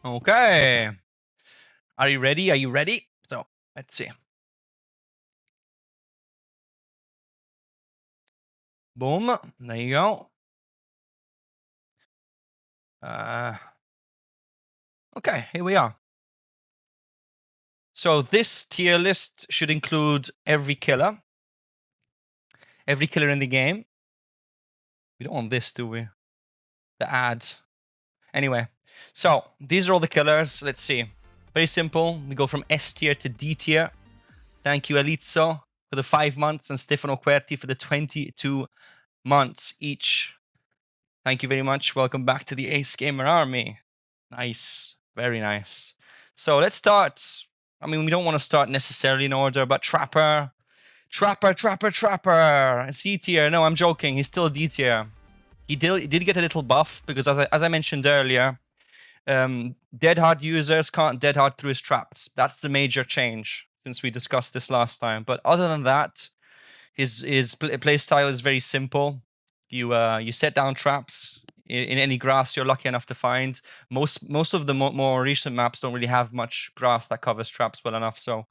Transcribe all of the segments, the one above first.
Okay. Are you ready? Are you ready? So, let's see. Boom. There you go. Okay, here we are. So this tier list should include every killer in the game. We don't want this, do we? The ad. Anyway, so these are all the killers. Let's see. Very simple. We go from S tier to D tier. Thank you, Elizzo, for the 5 months, and Stefano Querti for the 22 months each. Thank you very much. Welcome back to the Ace Gamer Army. Nice. Very nice. So let's start. I mean, we don't want to start necessarily in order, but Trapper. C tier. No, I'm joking. He's still D tier. He did get a little buff because, as I mentioned earlier, dead hard users can't dead hard through his traps. That's the major change since we discussed this last time. But other than that, his playstyle is very simple. You set down traps in any grass you're lucky enough to find. Most of the more recent maps don't really have much grass that covers traps well enough, so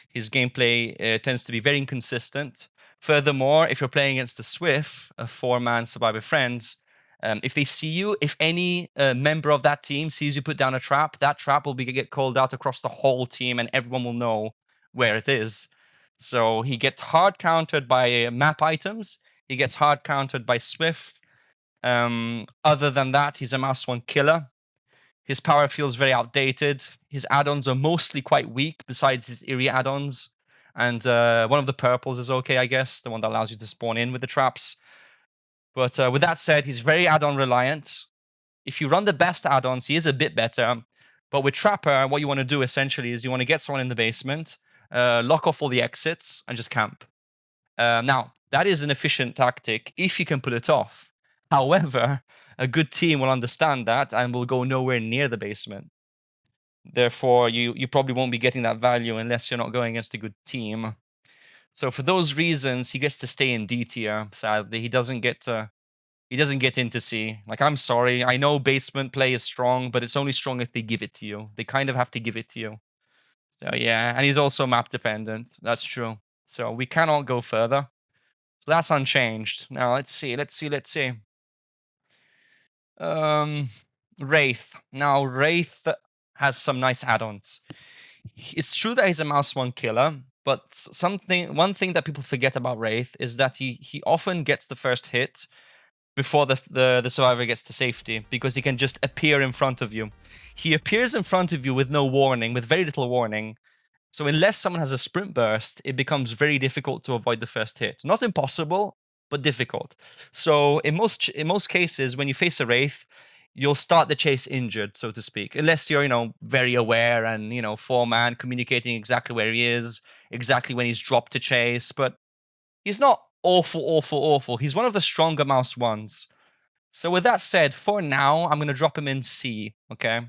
his gameplay tends to be very inconsistent. Furthermore, if you're playing against the Swift, a 4-man survivor friends, if they see you, if any member of that team sees you put down a trap, that trap will get called out across the whole team, and everyone will know where it is. So he gets hard countered by map items. He gets hard countered by Swift. Other than that, he's a mouse one killer. His power feels very outdated. His add-ons are mostly quite weak, besides his eerie add-ons. And one of the purples is okay, I guess, the one that allows you to spawn in with the traps. But with that said, he's very add-on reliant. If you run the best add-ons, he is a bit better. But with Trapper, what you want to do essentially is you want to get someone in the basement, lock off all the exits, and just camp. Now, that is an efficient tactic if you can pull it off. However, a good team will understand that and will go nowhere near the basement. Therefore, you probably won't be getting that value unless you're not going against a good team. So for those reasons, he gets to stay in D tier, sadly. He doesn't get into C. Like, I'm sorry. I know basement play is strong, but it's only strong if they give it to you. They kind of have to give it to you. So yeah, and he's also map dependent. That's true. So we cannot go further. So that's unchanged. Now let's see. Wraith. Now Wraith has some nice add-ons. It's true that he's a mouse one killer, but one thing that people forget about Wraith is that he often gets the first hit before the survivor gets to safety, because he can just appear in front of you. He appears in front of you with no warning, with very little warning. So unless someone has a sprint burst, it becomes very difficult to avoid the first hit. Not impossible, but difficult. So in most cases, when you face a Wraith, you'll start the chase injured, so to speak. Unless you're, very aware and, 4-man, communicating exactly where he is, exactly when he's dropped to chase. But he's not awful. He's one of the stronger mouse ones. So with that said, for now, I'm going to drop him in C, okay?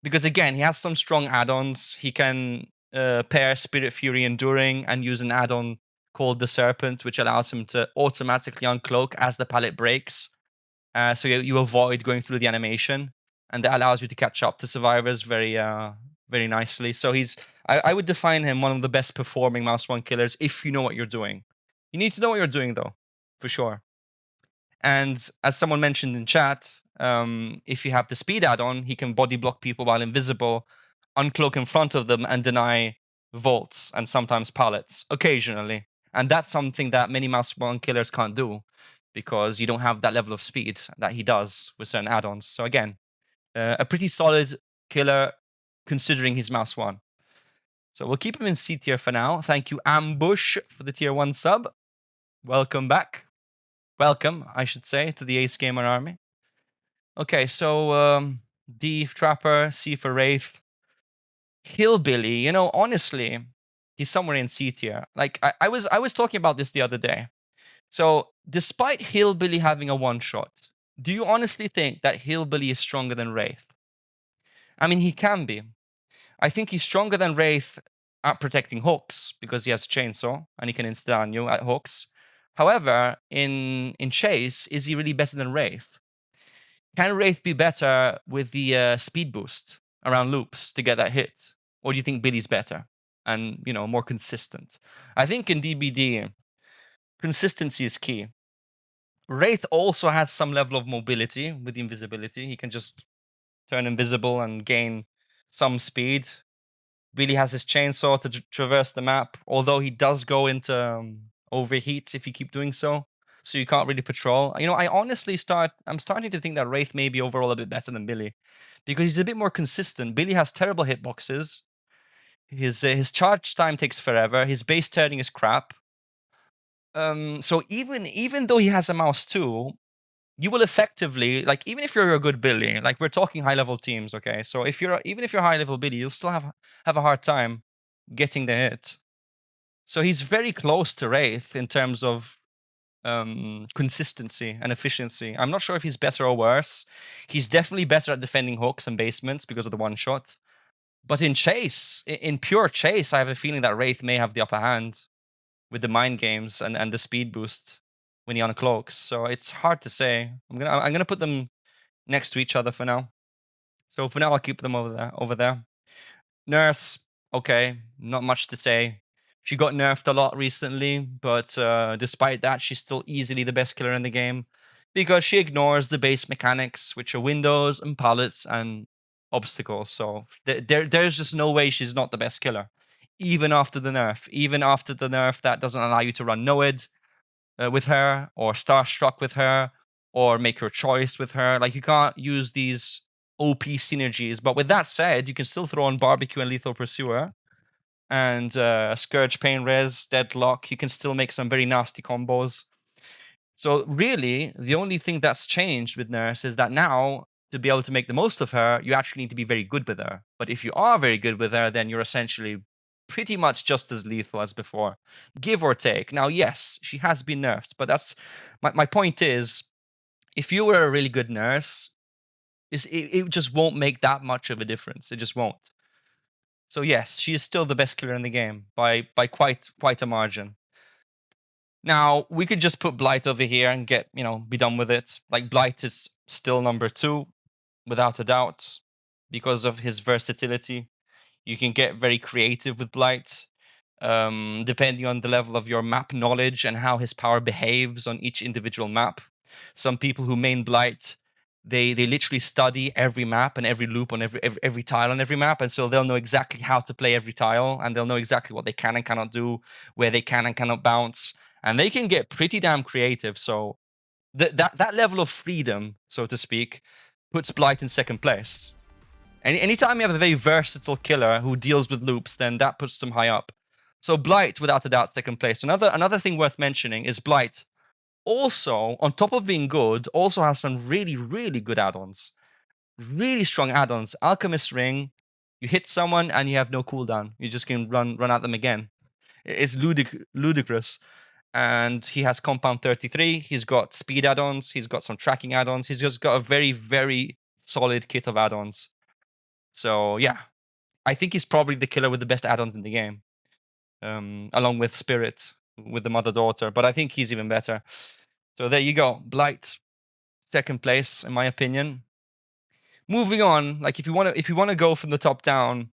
Because again, he has some strong add-ons. He can pair Spirit Fury Enduring and use an add-on called the Serpent, which allows him to automatically uncloak as the pallet breaks. So you avoid going through the animation, and that allows you to catch up to survivors very nicely. So I would define him one of the best performing mouse one killers if you know what you're doing. You need to know what you're doing, though, for sure. And as someone mentioned in chat, if you have the speed add-on, he can body block people while invisible, uncloak in front of them, and deny vaults and sometimes pallets occasionally. And that's something that many mouse one killers can't do, because you don't have that level of speed that he does with certain add-ons. So again, a pretty solid killer considering he's mouse one. So we'll keep him in C tier for now. Thank you, Ambush, for the tier 1 sub. Welcome back. Welcome, I should say, to the Ace Gamer Army. Okay, so D Trapper, C for Wraith. Hillbilly, honestly, he's somewhere in C tier. Like, I was talking about this the other day. So, despite Hillbilly having a one-shot, do you honestly think that Hillbilly is stronger than Wraith? I mean, he can be. I think he's stronger than Wraith at protecting hooks, because he has a chainsaw, and he can insta-down you at hooks. However, in chase, is he really better than Wraith? Can Wraith be better with the speed boost around loops to get that hit? Or do you think Billy's better and, you know, more consistent? I think in DbD, consistency is key. Wraith also has some level of mobility with the invisibility. He can just turn invisible and gain some speed. Billy has his chainsaw to traverse the map, although he does go into overheat if you keep doing so. So you can't really patrol. You know, I'm starting to think that Wraith may be overall a bit better than Billy, because he's a bit more consistent. Billy has terrible hitboxes. His charge time takes forever. His base turning is crap. So even though he has a mouse too, you will effectively, like, even if you're a good Billy, like, we're talking high level teams, okay? So even if you're high level Billy, you'll still have a hard time getting the hit. So he's very close to Wraith in terms of consistency and efficiency. I'm not sure if he's better or worse. He's definitely better at defending hooks and basements because of the one shot. But in chase, in pure chase, I have a feeling that Wraith may have the upper hand with the mind games and the speed boost when he uncloaks. So it's hard to say. I'm gonna put them next to each other for now. So for now, I'll keep them over there. Nurse, okay, not much to say. She got nerfed a lot recently, but despite that, she's still easily the best killer in the game because she ignores the base mechanics, which are windows and pallets and obstacles. So there's just no way she's not the best killer, even after the nerf. Even after the nerf that doesn't allow you to run Noed with her, or Starstruck with her, or make your choice with her. Like, you can't use these OP synergies. But with that said, you can still throw on Barbecue and Lethal Pursuer and Scourge, Pain Res, Deadlock. You can still make some very nasty combos. So really, the only thing that's changed with Nurse is that now, to be able to make the most of her, you actually need to be very good with her. But if you are very good with her, then you're essentially pretty much just as lethal as before, give or take. Now, yes, she has been nerfed, but that's my point is, if you were a really good nurse, it just won't make that much of a difference. It just won't. So yes, she is still the best killer in the game by quite a margin. Now, we could just put Blight over here and be done with it. Like, Blight is still number 2, without a doubt, because of his versatility. You can get very creative with Blight, depending on the level of your map knowledge and how his power behaves on each individual map. Some people who main Blight, they literally study every map and every loop on every tile on every map, and so they'll know exactly how to play every tile, and they'll know exactly what they can and cannot do, where they can and cannot bounce, and they can get pretty damn creative. So that level of freedom, so to speak, puts Blight in second place. Anytime you have a very versatile killer who deals with loops, then that puts them high up. So Blight, without a doubt, second place. Another thing worth mentioning is Blight also, on top of being good, also has some really, really good add-ons. Really strong add-ons. Alchemist Ring, you hit someone and you have no cooldown. You just can run at them again. It's ludicrous. And he has Compound 33. He's got speed add-ons. He's got some tracking add-ons. He's just got a very, very solid kit of add-ons. So yeah, I think he's probably the killer with the best add-ons in the game, along with Spirit with the mother-daughter. But I think he's even better. So there you go. Blight, second place, in my opinion. Moving on, like, if you want to go from the top down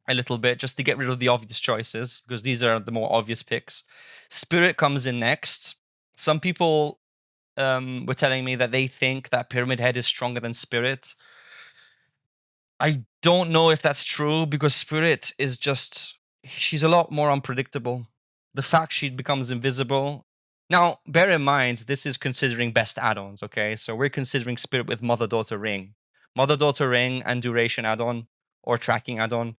a little bit, just to get rid of the obvious choices, because these are the more obvious picks. Spirit comes in next. Some people were telling me that they think that Pyramid Head is stronger than Spirit. I don't know if that's true, because Spirit is just, she's a lot more unpredictable. The fact she becomes invisible. Now, bear in mind, this is considering best add-ons, okay? So we're considering Spirit with Mother-Daughter Ring. Mother-Daughter Ring and Duration add-on, or Tracking add-on.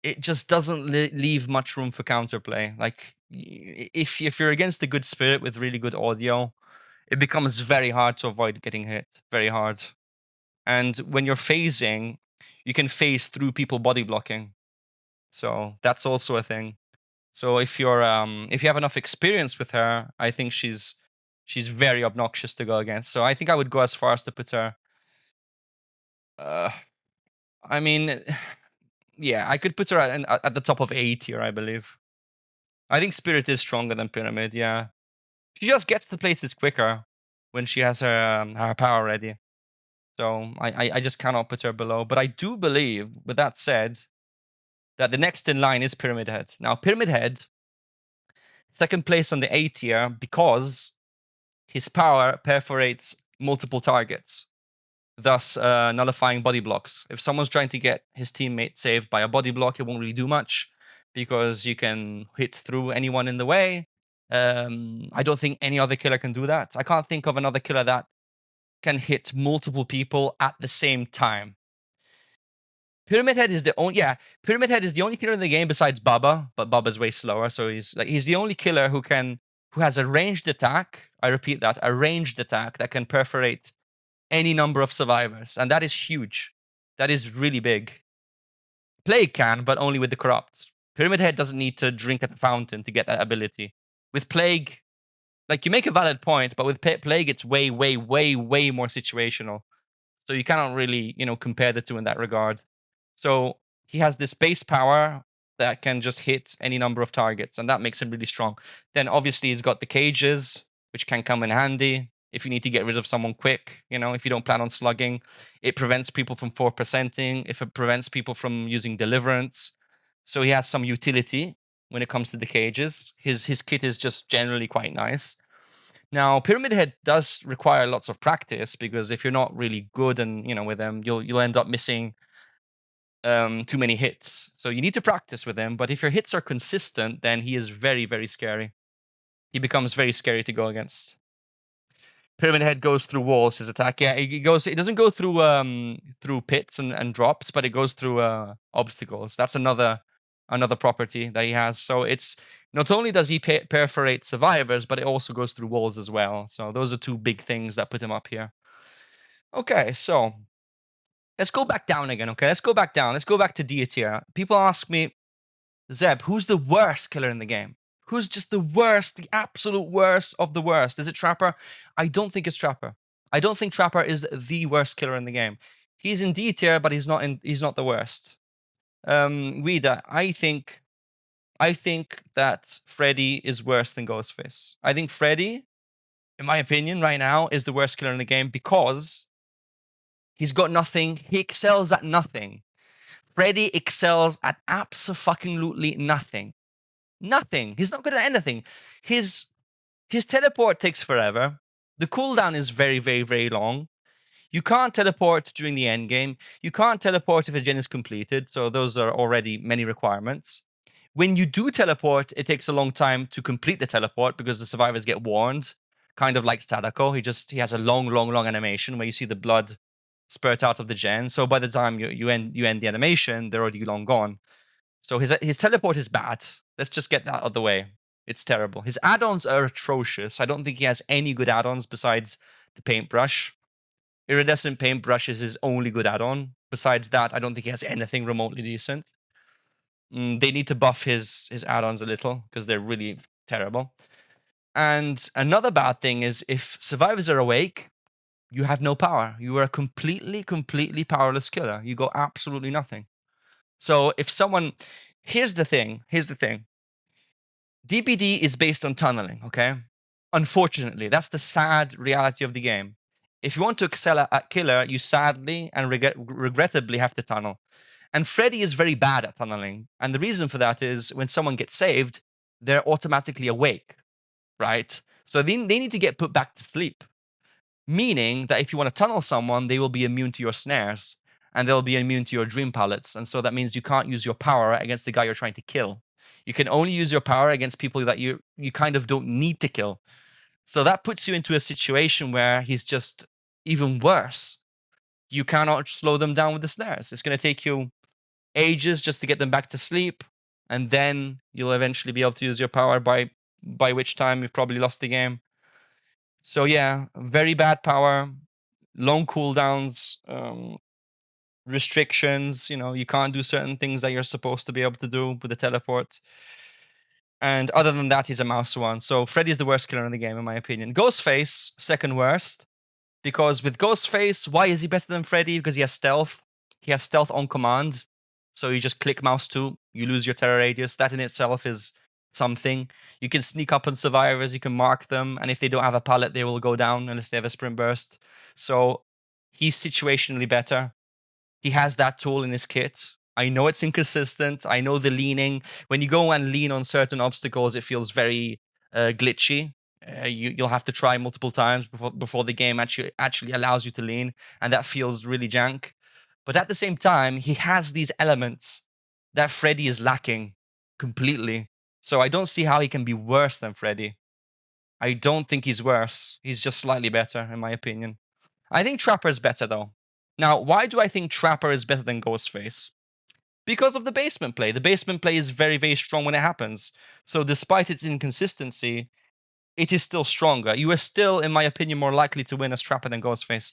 It just doesn't leave much room for counterplay. Like, if you're against the good Spirit with really good audio, it becomes very hard to avoid getting hit. Very hard. And when you're phasing, you can phase through people body blocking. So that's also a thing. So if you have enough experience with her, I think she's very obnoxious to go against. So I think I would go as far as to put her. I mean, yeah, I could put her at the top of A tier, I believe. I think Spirit is stronger than Pyramid. Yeah, she just gets the places quicker when she has her power ready. So I just cannot put her below. But I do believe, with that said, that the next in line is Pyramid Head. Now, Pyramid Head, second place on the A tier because his power perforates multiple targets, thus nullifying body blocks. If someone's trying to get his teammate saved by a body block, it won't really do much because you can hit through anyone in the way. I don't think any other killer can do that. I can't think of another killer that can hit multiple people at the same time. Pyramid Head is the only Pyramid Head is the only killer in the game besides Bubba, but Bubba's way slower, so he's the only killer who has a ranged attack. I repeat that, a ranged attack that can perforate any number of survivors, and that is huge. That is really big. Plague can, but only with the corrupt. Pyramid Head doesn't need to drink at the fountain to get that ability. With Plague, like, you make a valid point, but with Plague, it's way, way, way, way more situational. So you cannot really, compare the two in that regard. So he has this base power that can just hit any number of targets, and that makes him really strong. Then obviously he's got the cages, which can come in handy if you need to get rid of someone quick, if you don't plan on slugging. It prevents people from 4%ing, if it prevents people from using deliverance. So he has some utility when it comes to the cages. His kit is just generally quite nice. Now, Pyramid Head does require lots of practice, because if you're not really good and with them, you'll end up missing too many hits. So you need to practice with him, but if your hits are consistent, then he is very, very scary. He becomes very scary to go against. Pyramid Head goes through walls, his attack. Yeah, it doesn't go through pits and drops, but it goes through obstacles. That's another property that he has. So it's not only does he perforate survivors, but it also goes through walls as well. So those are two big things that put him up here. Okay, so let's go back down again, okay? Let's go back down. Let's go back to D tier. People ask me, Zeb, who's the worst killer in the game? Who's just the worst, the absolute worst of the worst? Is it Trapper? I don't think it's Trapper. I don't think Trapper is the worst killer in the game. He's in D tier, but he's not the worst. Weeda, I think that Freddy is worse than Ghostface. I think Freddy, in my opinion, right now, is the worst killer in the game because he's got nothing. He excels at nothing. Freddy excels at abso-fucking-lutely nothing. Nothing. He's not good at anything. His teleport takes forever. The cooldown is very, very, very long. You can't teleport during the end game. You can't teleport if a gen is completed. So those are already many requirements. When you do teleport, it takes a long time to complete the teleport because the survivors get warned. Kind of like Sadako. He has a long, long, long animation where you see the blood spurt out of the gen. So by the time you end the animation, they're already long gone. So his teleport is bad. Let's just get that out of the way. It's terrible. His add-ons are atrocious. I don't think he has any good add-ons besides the paintbrush. Iridescent paintbrush is his only good add-on. Besides that, I don't think he has anything remotely decent. They need to buff his add-ons a little because they're really terrible. And another bad thing is if survivors are awake, you have no power. You are a completely, completely powerless killer. You go absolutely nothing. So if someone... Here's the thing. DbD is based on tunneling, okay? Unfortunately, that's the sad reality of the game. If you want to excel at killer, you sadly and regrettably have to tunnel. And Freddy is very bad at tunneling. And the reason for that is when someone gets saved, they're automatically awake, right? So they need to get put back to sleep. Meaning that if you want to tunnel someone, they will be immune to your snares. And they'll be immune to your dream pallets. And so that means you can't use your power against the guy you're trying to kill. You can only use your power against people that you kind of don't need to kill. So that puts you into a situation where he's just even worse. You cannot slow them down with the snares. It's going to take you ages just to get them back to sleep. And then you'll eventually be able to use your power, by which time you've probably lost the game. So yeah, very bad power, long cooldowns, restrictions. You can't do certain things that you're supposed to be able to do with the teleport. And other than that, he's a mouse one. So Freddy's the worst killer in the game, in my opinion. Ghostface, second worst. Because with Ghostface, why is he better than Freddy? Because he has stealth. He has stealth on command. So you just click mouse 2, you lose your terror radius. That in itself is something. You can sneak up on survivors, you can mark them, and if they don't have a pallet, they will go down unless they have a sprint burst. So He's situationally better. He has that tool in his kit. I know it's inconsistent. I know the leaning. When you go and lean on certain obstacles, it feels very glitchy. You'll have to try multiple times before the game actually allows you to lean, and that feels really jank. But at the same time, he has these elements that Freddy is lacking completely. So I don't see how he can be worse than Freddy. I don't think he's worse. He's just slightly better, in my opinion. I think Trapper is better, though. Now, why do I think Trapper is better than Ghostface? Because of the basement play. The basement play is very, very strong when it happens. So despite its inconsistency, it is still stronger. You are still, in my opinion, more likely to win as Trapper than Ghostface.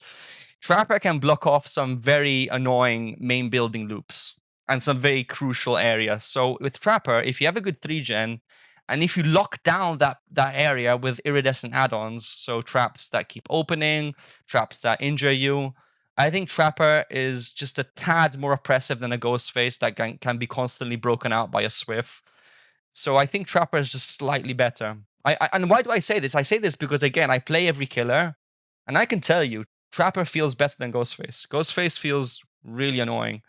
Trapper can block off some very annoying main building loops and some very crucial areas. So with Trapper, if you have a good 3-gen, and if you lock down that area with iridescent add-ons, so traps that keep opening, traps that injure you, I think Trapper is just a tad more oppressive than a Ghostface that can be constantly broken out by a Swift. So I think Trapper is just slightly better. And why do I say this? I say this because, again, I play every killer, and I can tell you, Trapper feels better than Ghostface. Ghostface feels really annoying,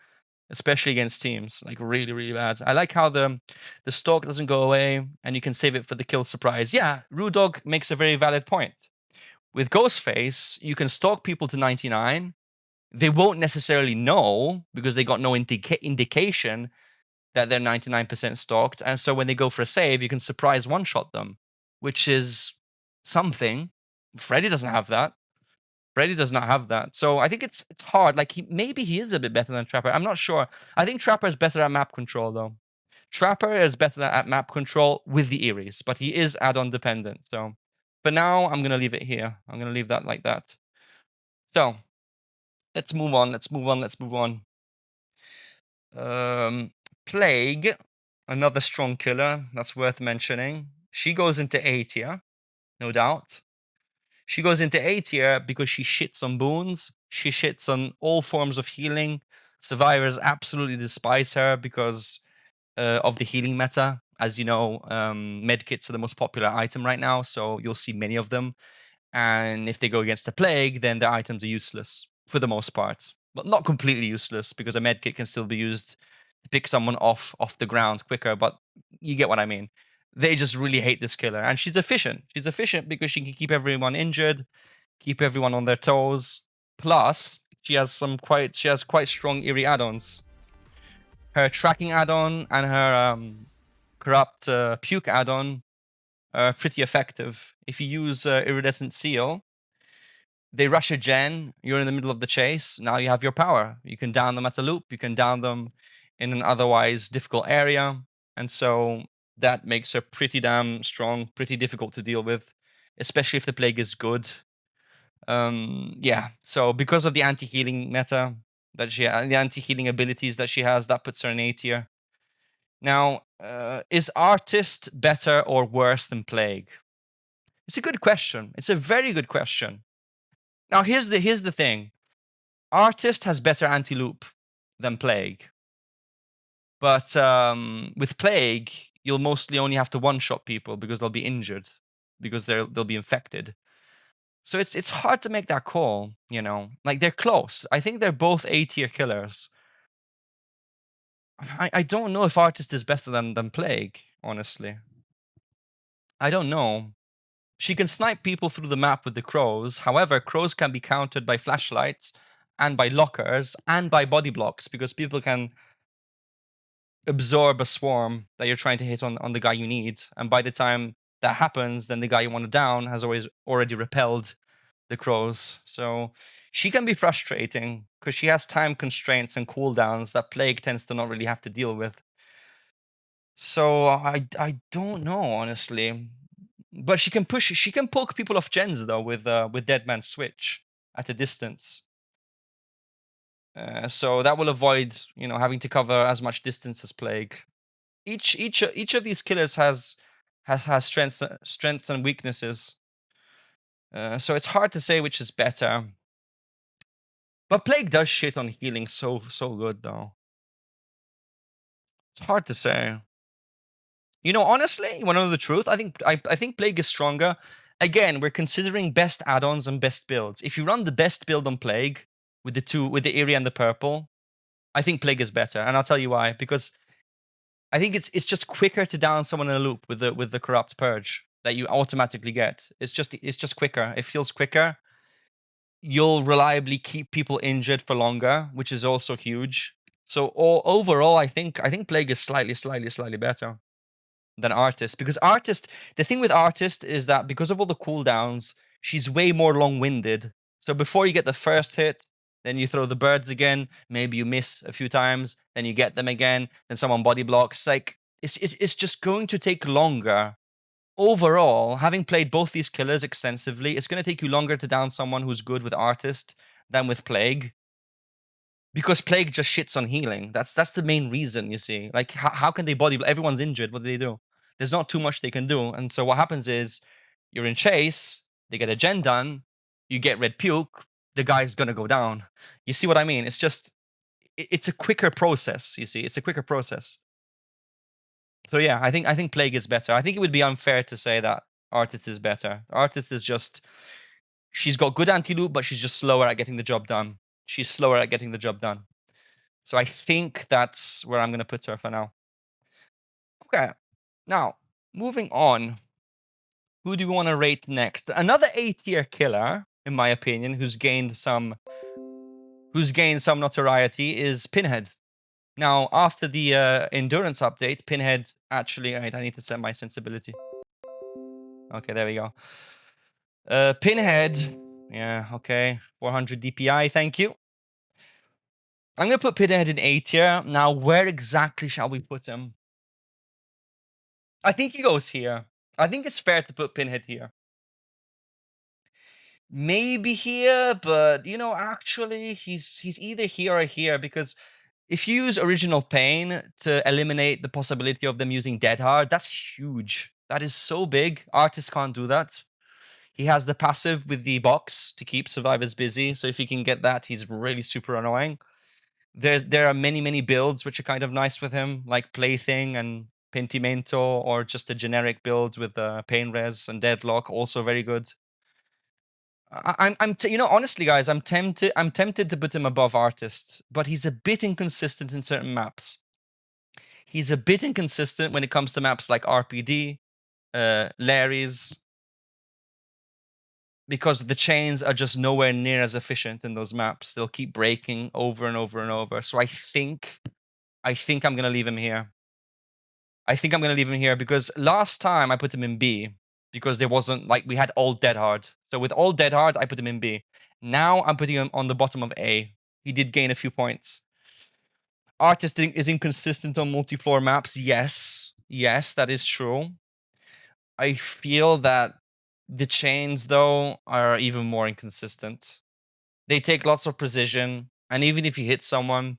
especially against teams, like really, really bad. I like how the stalk doesn't go away, and you can save it for the kill surprise. Yeah, Rudog makes a very valid point. With Ghostface, you can stalk people to 99. They won't necessarily know because they got no indication that they're 99% stalked. And so when they go for a save, you can surprise one-shot them, which is something. Freddy doesn't have that. Freddy does not have that. So I think it's hard. Like, maybe he is a bit better than Trapper. I'm not sure. I think Trapper is better at map control, though. Trapper is better at map control with the Eries, but he is add-on dependent. So for now, I'm going to leave it here. I'm going to leave that like that. So let's move on. Let's move on. Let's move on. Plague, another strong killer that's worth mentioning. She goes into A tier, no doubt. She goes into A tier because she shits on boons. She shits on all forms of healing. Survivors absolutely despise her because of the healing meta. As you know, medkits are the most popular item right now, so you'll see many of them. And if they go against the Plague, then their items are useless for the most part. But not completely useless, because a medkit can still be used to pick someone off the ground quicker, but you get what I mean. They just really hate this killer, and she's efficient. She's efficient because she can keep everyone injured, keep everyone on their toes. Plus, she has quite strong eerie add-ons. Her tracking add-on and her corrupt puke add-on are pretty effective. If you use iridescent seal, they rush a gen, you're in the middle of the chase, now you have your power. You can down them at a loop, you can down them in an otherwise difficult area, and so that makes her pretty damn strong, pretty difficult to deal with, especially if the Plague is good. Yeah, so because of the anti-healing meta that she has, the anti-healing abilities that she has, that puts her in A tier. Now, is Artist better or worse than Plague? It's a good question. It's a very good question. Now, here's the thing. Artist has better anti-loop than Plague. But with Plague, you'll mostly only have to one-shot people because they'll be injured, because they'll be infected. So it's hard to make that call, you know? Like, they're close. I think they're both A-tier killers. I don't know if Artist is better than Plague, honestly. I don't know. She can snipe people through the map with the crows. However, crows can be countered by flashlights and by lockers and by body blocks, because people can absorb a swarm that you're trying to hit on the guy you need. And by the time that happens, then the guy you want to down has already repelled the crows. So she can be frustrating because she has time constraints and cooldowns that Plague tends to not really have to deal with. So I don't know, honestly. But she can poke people off gens though with Dead Man Switch at a distance. So that will avoid, you know, having to cover as much distance as Plague. Each of these killers has strengths and weaknesses. So it's hard to say which is better. But Plague does shit on healing so good though. It's hard to say. You know, honestly, you want to know the truth? I think Plague is stronger. Again, we're considering best add-ons and best builds. If you run the best build on Plague, with the Eerie and the purple. I think Plague is better, and I'll tell you why. Because I think it's just quicker to down someone in a loop with the Corrupt Purge that you automatically get. It's just quicker. It feels quicker. You'll reliably keep people injured for longer, which is also huge. So overall, I think Plague is slightly better than Artist, because Artist, the thing with Artist is that because of all the cooldowns, she's way more long-winded. So before you get the first hit, then you throw the birds again, maybe you miss a few times, then you get them again, then someone body blocks. Like, it's just going to take longer. Overall, having played both these killers extensively, it's going to take you longer to down someone who's good with Artist than with Plague. Because Plague just shits on healing. That's the main reason, you see. Like, how can they body block? Everyone's injured. What do they do? There's not too much they can do. And so what happens is, you're in chase, they get a gen done, you get red puke, the guy's gonna go down. You see what I mean? It's just, it's a quicker process, you see. It's a quicker process. So yeah, I think Plague is better. I think it would be unfair to say that Artist is better. Artist is just, she's got good anti-loop, but she's just slower at getting the job done. She's slower at getting the job done. So I think that's where I'm going to put her for now. Okay. Now, moving on. Who do we want to rate next? Another A-tier killer, in my opinion, who's gained some notoriety is Pinhead. Now, after the endurance update, Pinhead actually... Wait, I need to set my sensibility. Okay, there we go. Pinhead... Yeah, okay. 400 DPI, thank you. I'm going to put Pinhead in A tier. Now, where exactly shall we put him? I think he goes here. I think it's fair to put Pinhead here. Maybe here, but, you know, actually, he's either here or here, because if you use Original Pain to eliminate the possibility of them using Dead Hard, that's huge. That is so big. Artist can't do that. He has the passive with the box to keep survivors busy, so if he can get that, he's really super annoying. There are many builds which are kind of nice with him, like Plaything and Pentimento, or just a generic build with Pain Res and Deadlock, also very good. You know, honestly, guys, I'm tempted to put him above Artist, but he's a bit inconsistent in certain maps. He's a bit inconsistent when it comes to maps like RPD, Larry's, because the chains are just nowhere near as efficient in those maps. They'll keep breaking over and over and over. So I think I'm gonna leave him here. I think I'm gonna leave him here because last time I put him in B because there wasn't, like, we had all Dead Hard. So with all Dead Hard, I put him in B. Now I'm putting him on the bottom of A. He did gain a few points. Artist is inconsistent on multi-floor maps. Yes, that is true. I feel that the chains, though, are even more inconsistent. They take lots of precision, and even if you hit someone,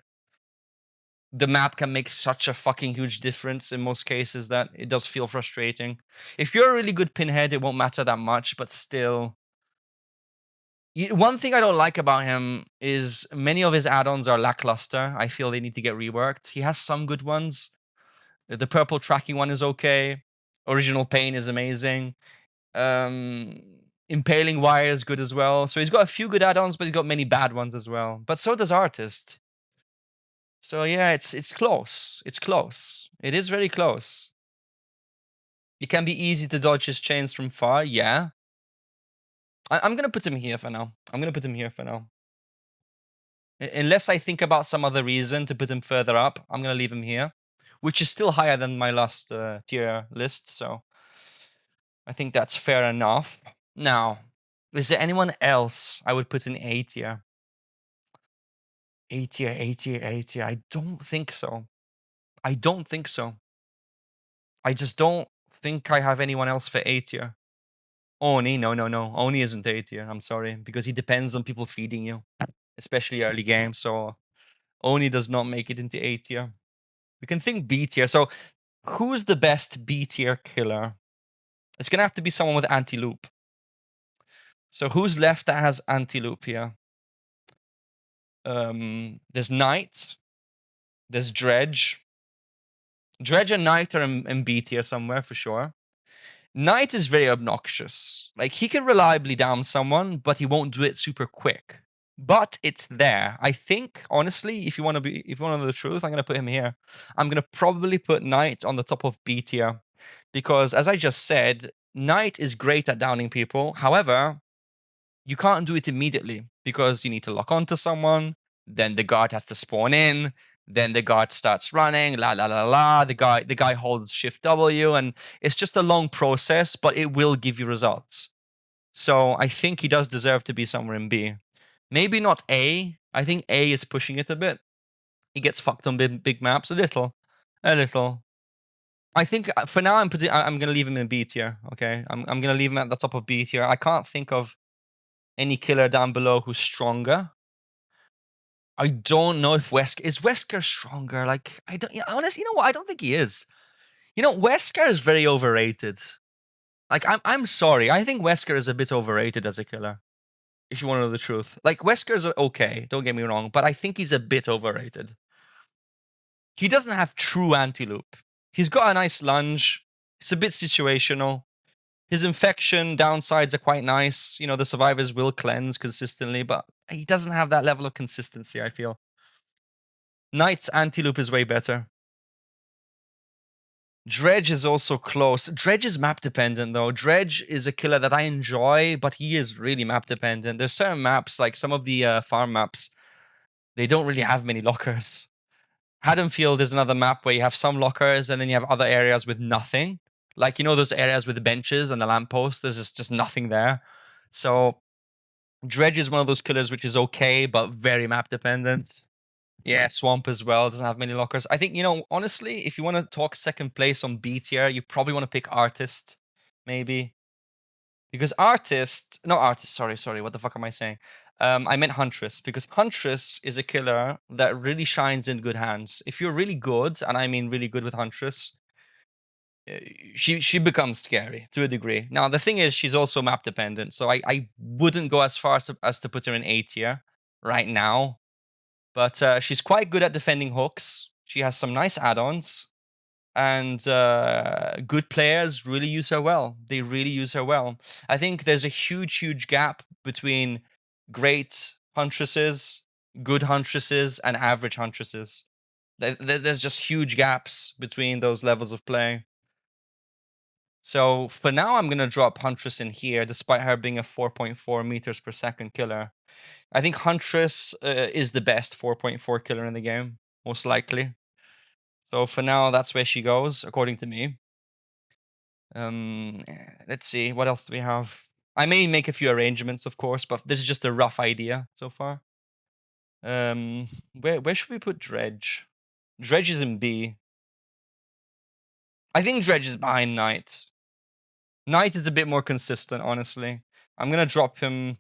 the map can make such a fucking huge difference in most cases that it does feel frustrating. If you're a really good Pinhead, it won't matter that much, but still. One thing I don't like about him is many of his add-ons are lackluster. I feel they need to get reworked. He has some good ones. The purple tracking one is okay. Original Pain is amazing. Impaling Wire is good as well. So he's got a few good add-ons, but he's got many bad ones as well. But so does Artist. So yeah, it's close. It's close. It is very close. It can be easy to dodge his chains from far, yeah. I'm going to put him here for now. Unless I think about some other reason to put him further up, I'm going to leave him here. Which is still higher than my last tier list, so I think that's fair enough. Now, is there anyone else I would put in A tier? A tier. I don't think so. I just don't think I have anyone else for A tier. Oni, no. Oni isn't A tier, I'm sorry, because he depends on people feeding you, especially early game, so Oni does not make it into A tier. We can think B tier. So, who's the best B tier killer? It's going to have to be someone with anti-loop. So, who's left that has anti-loop here? There's Knight. There's Dredge. Dredge and Knight are in B tier somewhere for sure. Knight is very obnoxious. Like, he can reliably down someone, but he won't do it super quick. but it's there. I think, honestly, if you want to know the truth, I'm gonna put him here. I'm gonna probably put Knight on the top of B tier, because as I just said, Knight is great at downing people. However, you can't do it immediately because you need to lock onto someone. Then the guard has to spawn in. Then the guard starts running. La la la la. The guy holds Shift W, and it's just a long process, but it will give you results. So I think he does deserve to be somewhere in B. Maybe not A. I think A is pushing it a bit. He gets fucked on big maps a little. I think for now I'm gonna leave him in B tier. Okay, I'm gonna leave him at the top of B tier. I can't think of any killer down below who's stronger. I don't know if Wesker stronger. Like I don't. Honestly, you know what? I don't think he is. Wesker is very overrated. Like I'm sorry. I think Wesker is a bit overrated as a killer. If you want to know the truth, like Wesker's okay. Don't get me wrong, but I think he's a bit overrated. He doesn't have true anti-loop. He's got a nice lunge. It's a bit situational. His infection downsides are quite nice. The survivors will cleanse consistently, but he doesn't have that level of consistency, I feel. Knight's anti-loop is way better. Dredge is also close. Dredge is map dependent though. Dredge is a killer that I enjoy, but he is really map dependent. There's certain maps, like some of the farm maps, they don't really have many lockers. Haddonfield is another map where you have some lockers and then you have other areas with nothing. Like, those areas with the benches and the lampposts, there's just nothing there. So Dredge is one of those killers which is okay, but very map dependent. Yeah, Swamp as well doesn't have many lockers. I think, honestly, if you want to talk second place on B tier, you probably want to pick Artist, maybe. Because sorry, what the fuck am I saying? I meant Huntress, because Huntress is a killer that really shines in good hands. If you're really good, and I mean really good with Huntress, she becomes scary to a degree. Now, the thing is, she's also map dependent, so I wouldn't go as far as to put her in A tier right now. But she's quite good at defending hooks. She has some nice add-ons. And good players really use her well. They really use her well. I think there's a huge gap between great Huntresses, good Huntresses, and average Huntresses. There's just huge gaps between those levels of play. So for now, I'm going to drop Huntress in here, despite her being a 4.4 meters per second killer. I think Huntress is the best 4.4 killer in the game, most likely. So for now, that's where she goes, according to me. Let's see, what else do we have? I may make a few arrangements, of course, but this is just a rough idea so far. Where should we put Dredge? Dredge is in B. I think Dredge is behind Knight. Knight is a bit more consistent, honestly. I'm gonna drop him.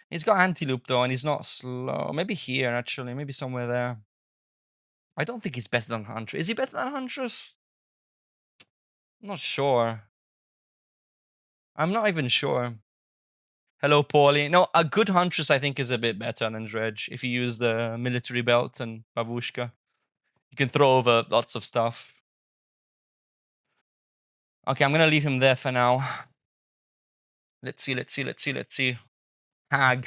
He's got anti-loop though, and he's not slow. Maybe here, actually. Maybe somewhere there. I don't think he's better than Huntress. Is he better than Huntress? I'm not sure. I'm not even sure. Hello, Paulie. No, a good Huntress, I think, is a bit better than Dredge. If you use the military belt and babushka, you can throw over lots of stuff. Okay, I'm gonna leave him there for now. Let's see. Hag.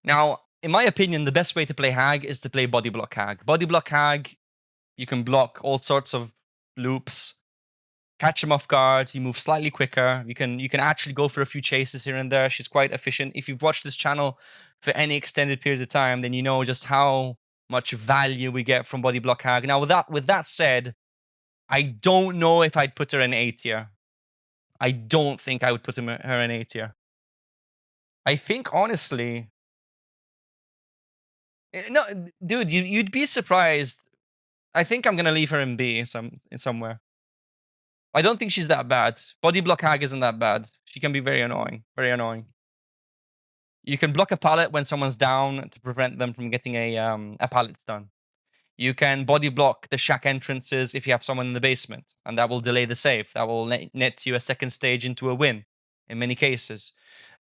Now, in my opinion, the best way to play Hag is to play body block Hag. Body block Hag, you can block all sorts of loops. Catch him off guard, you move slightly quicker. You can actually go for a few chases here and there. She's quite efficient. If you've watched this channel for any extended period of time, then you know just how much value we get from body block Hag. Now, with that said, I don't know if I'd put her in A tier. I don't think I would put her in A tier. I think, honestly... No, dude, you'd be surprised. I think I'm going to leave her in B somewhere. I don't think she's that bad. Body block Hag isn't that bad. She can be very annoying. Very annoying. You can block a pallet when someone's down to prevent them from getting a pallet stun. You can body block the shack entrances if you have someone in the basement, and that will delay the save. That will net you a second stage into a win in many cases.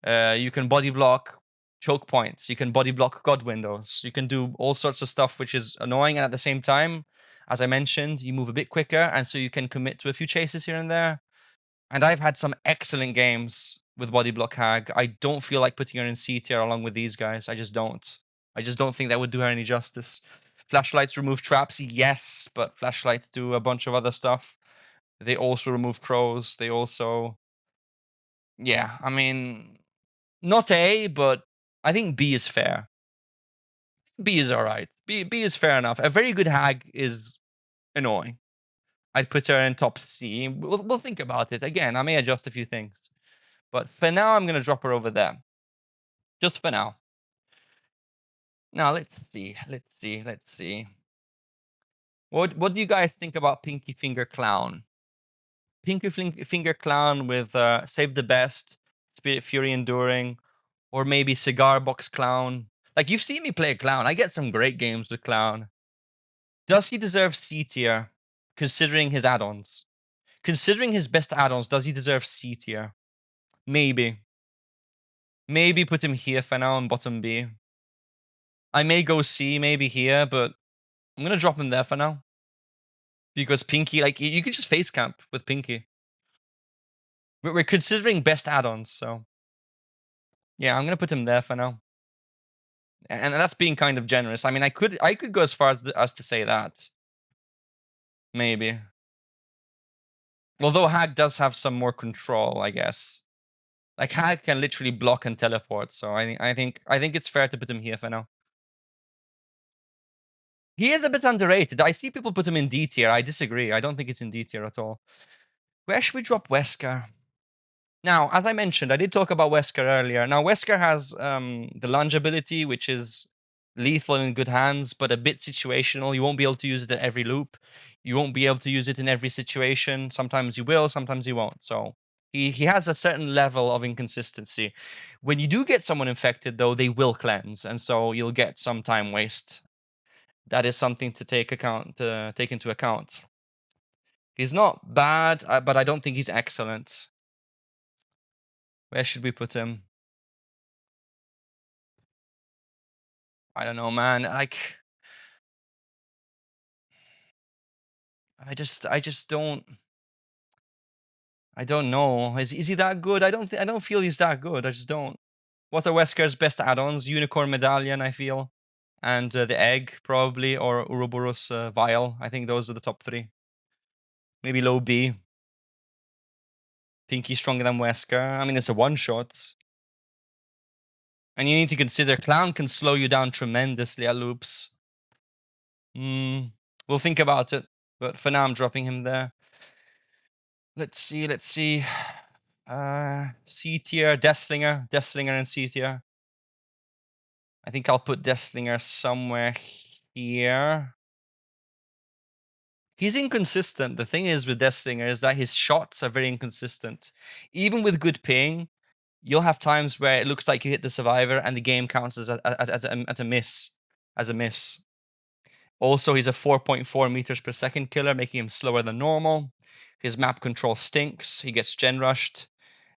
You can body block choke points. You can body block god windows. You can do all sorts of stuff which is annoying, and at the same time, as I mentioned, you move a bit quicker, and so you can commit to a few chases here and there. And I've had some excellent games with body block Hag. I don't feel like putting her in C tier along with these guys. I just don't. I just don't think that would do her any justice. Flashlights remove traps, yes, but flashlights do a bunch of other stuff. They also remove crows. They also, yeah, I mean, not A, but I think B is fair. B is alright. B is fair enough. A very good Hag is annoying. I'd put her in top C. We'll think about it. Again, I may adjust a few things. But for now, I'm going to drop her over there. Just for now. Now, let's see. What do you guys think about Pinky Finger Clown? Pinky Finger Clown with Save the Best, Spirit Fury Enduring, or maybe Cigar Box Clown. Like, you've seen me play a Clown. I get some great games with Clown. Does he deserve C tier, considering his add-ons? Considering his best add-ons, does he deserve C tier? Maybe. Maybe put him here for now on bottom B. I may go C, maybe here, but I'm going to drop him there for now. Because Pinky, like, you could just face camp with Pinky. We're considering best add-ons, so... Yeah, I'm going to put him there for now. And that's being kind of generous. I mean, I could go as far as to say that. Maybe. Although Hag does have some more control, I guess. Like, Hag can literally block and teleport, so I think it's fair to put him here for now. He is a bit underrated. I see people put him in D tier. I disagree. I don't think it's in D tier at all. Where should we drop Wesker? Now, as I mentioned, I did talk about Wesker earlier. Now, Wesker has the lunge ability, which is lethal in good hands, but a bit situational. You won't be able to use it at every loop. You won't be able to use it in every situation. Sometimes you will, sometimes you won't. So he has a certain level of inconsistency. When you do get someone infected, though, they will cleanse, and so you'll get some time waste. That is something to take into account. He's not bad, but I don't think he's excellent. Where should we put him? I don't know, man. Like, I just don't. I don't know. Is he that good? I don't feel he's that good. I just don't. What are Wesker's best add-ons? Unicorn Medallion, I feel, and the Egg probably, or Ouroboros Vial. I think those are the top 3. Maybe low B. Pinky stronger than Wesker. I mean, it's a one-shot. And you need to consider Clown can slow you down tremendously at loops. We'll think about it. But for now, I'm dropping him there. Let's see. C tier, Deathslinger. Deathslinger and C tier. I think I'll put Deathslinger somewhere here. He's inconsistent. The thing is with Deathslinger is that his shots are very inconsistent. Even with good ping, you'll have times where it looks like you hit the survivor and the game counts as a miss. Also, he's a 4.4 meters per second killer, making him slower than normal. His map control stinks. He gets gen rushed.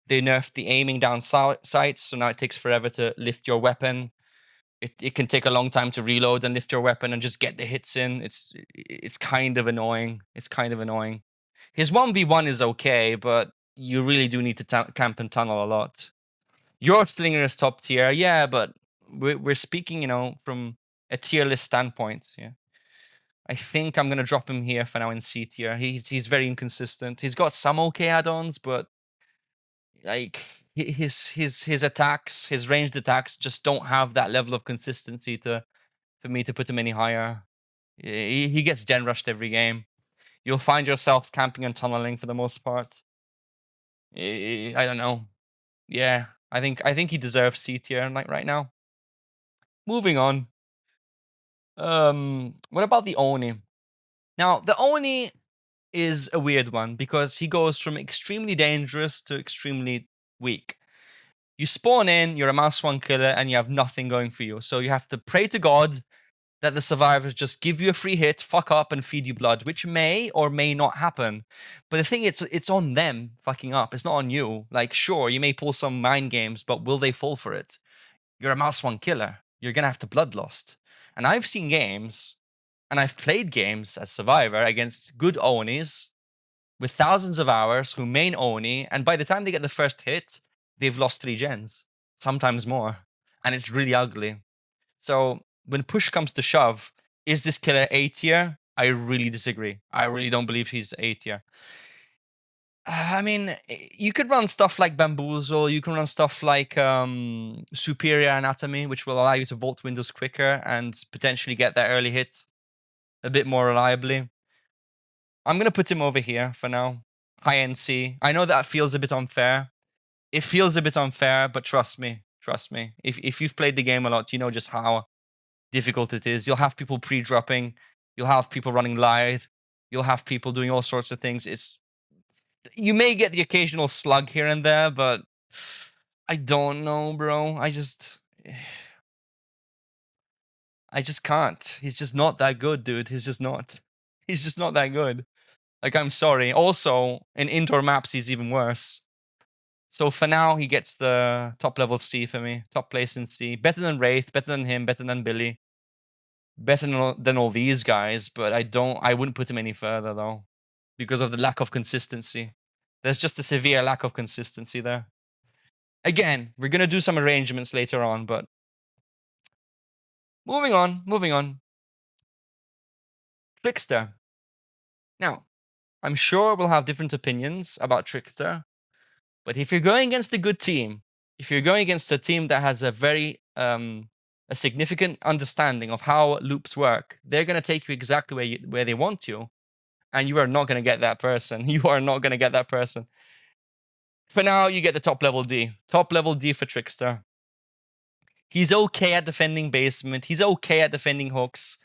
They nerfed the aiming down sights, so now it takes forever to lift your weapon. It can take a long time to reload and lift your weapon and just get the hits in. It's kind of annoying. His 1v1 is okay, but you really do need to camp and tunnel a lot. Your Slinger is top tier, yeah, but we're speaking, from a tier list standpoint. Yeah, I think I'm gonna drop him here for now in C tier. He's very inconsistent. He's got some okay add-ons, but like his attacks, his ranged attacks, just don't have that level of consistency for me to put him any higher. He gets gen rushed every game. You'll find yourself camping and tunneling for the most part. I don't know. Yeah, I think he deserves C tier like right now. Moving on. What about the Oni? Now, the Oni is a weird one because he goes from extremely dangerous to extremely weak. You spawn in, you're a mouse one killer, and you have nothing going for you. So you have to pray to God that the survivors just give you a free hit, fuck up, and feed you blood, which may or may not happen. But the thing is, it's on them fucking up. It's not on you. Like, sure, you may pull some mind games, but will they fall for it? You're a mouse one killer. You're gonna have to bloodlust. And I've seen games, and I've played games as Survivor against good Onis with thousands of hours who main Oni, and by the time they get the first hit, they've lost 3 gens, sometimes more, and it's really ugly. So when push comes to shove, is this killer A tier? I really disagree. I really don't believe he's A tier. I mean, you could run stuff like Bamboozle, you can run stuff like Superior Anatomy, which will allow you to vault windows quicker and potentially get that early hit a bit more reliably. I'm going to put him over here for now. High NC. I know that feels a bit unfair. It feels a bit unfair, but trust me. Trust me. If you've played the game a lot, you know just how difficult it is. You'll have people pre-dropping. You'll have people running live. You'll have people doing all sorts of things. You may get the occasional slug here and there, but I don't know, bro. I just can't. He's just not that good, dude. He's just not. He's just not that good. Like, I'm sorry. Also, in indoor maps, he's even worse. So for now, he gets the top level C for me. Top place in C. Better than Wraith, better than him, better than Billy. Better than all these guys, but I wouldn't put him any further, though. Because of the lack of consistency. There's just a severe lack of consistency there. Again, we're going to do some arrangements later on, but moving on. Trickster. Now, I'm sure we'll have different opinions about Trickster, but if you're going against a good team, if you're going against a team that has a very a significant understanding of how loops work, they're going to take you exactly where they want you, and you are not going to get that person. You are not going to get that person. For now, you get the top level D. Top level D for Trickster. He's okay at defending basement. He's okay at defending hooks.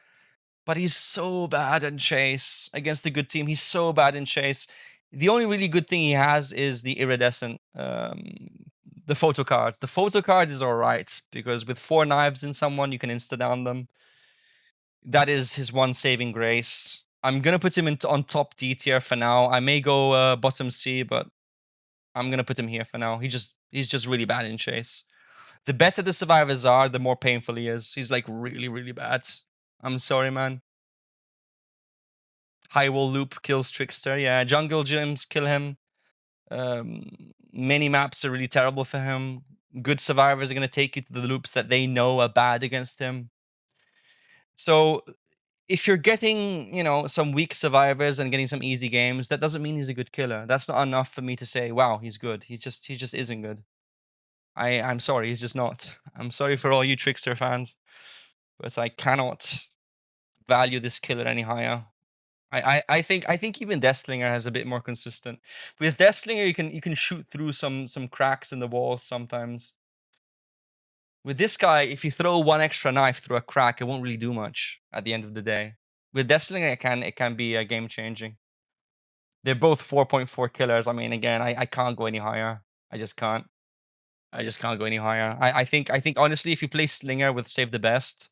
But he's so bad in chase against a good team. He's so bad in chase. The only really good thing he has is the iridescent, the photo card. The photo card is alright, because with 4 knives in someone, you can insta-down them. That is his one saving grace. I'm going to put him on top D tier for now. I may go bottom C, but I'm going to put him here for now. He's just really bad in chase. The better the survivors are, the more painful he is. He's like really, really bad. I'm sorry, man. High wall loop kills Trickster. Yeah, jungle gyms kill him. Many maps are really terrible for him. Good survivors are going to take you to the loops that they know are bad against him. So if you're getting, some weak survivors and getting some easy games, that doesn't mean he's a good killer. That's not enough for me to say, wow, he's good. He just isn't good. I'm sorry, he's just not. I'm sorry for all you Trickster fans, but I cannot value this killer any higher. I think even Slinger has a bit more consistent. With Slinger, you can shoot through some cracks in the wall sometimes. With this guy, if you throw 1 extra knife through a crack, it won't really do much at the end of the day. With Slinger, it can be game changing. They're both 4.4 killers. I mean, again, I can't go any higher. I just can't. I just can't go any higher. I think honestly, if you play Slinger with Save the Best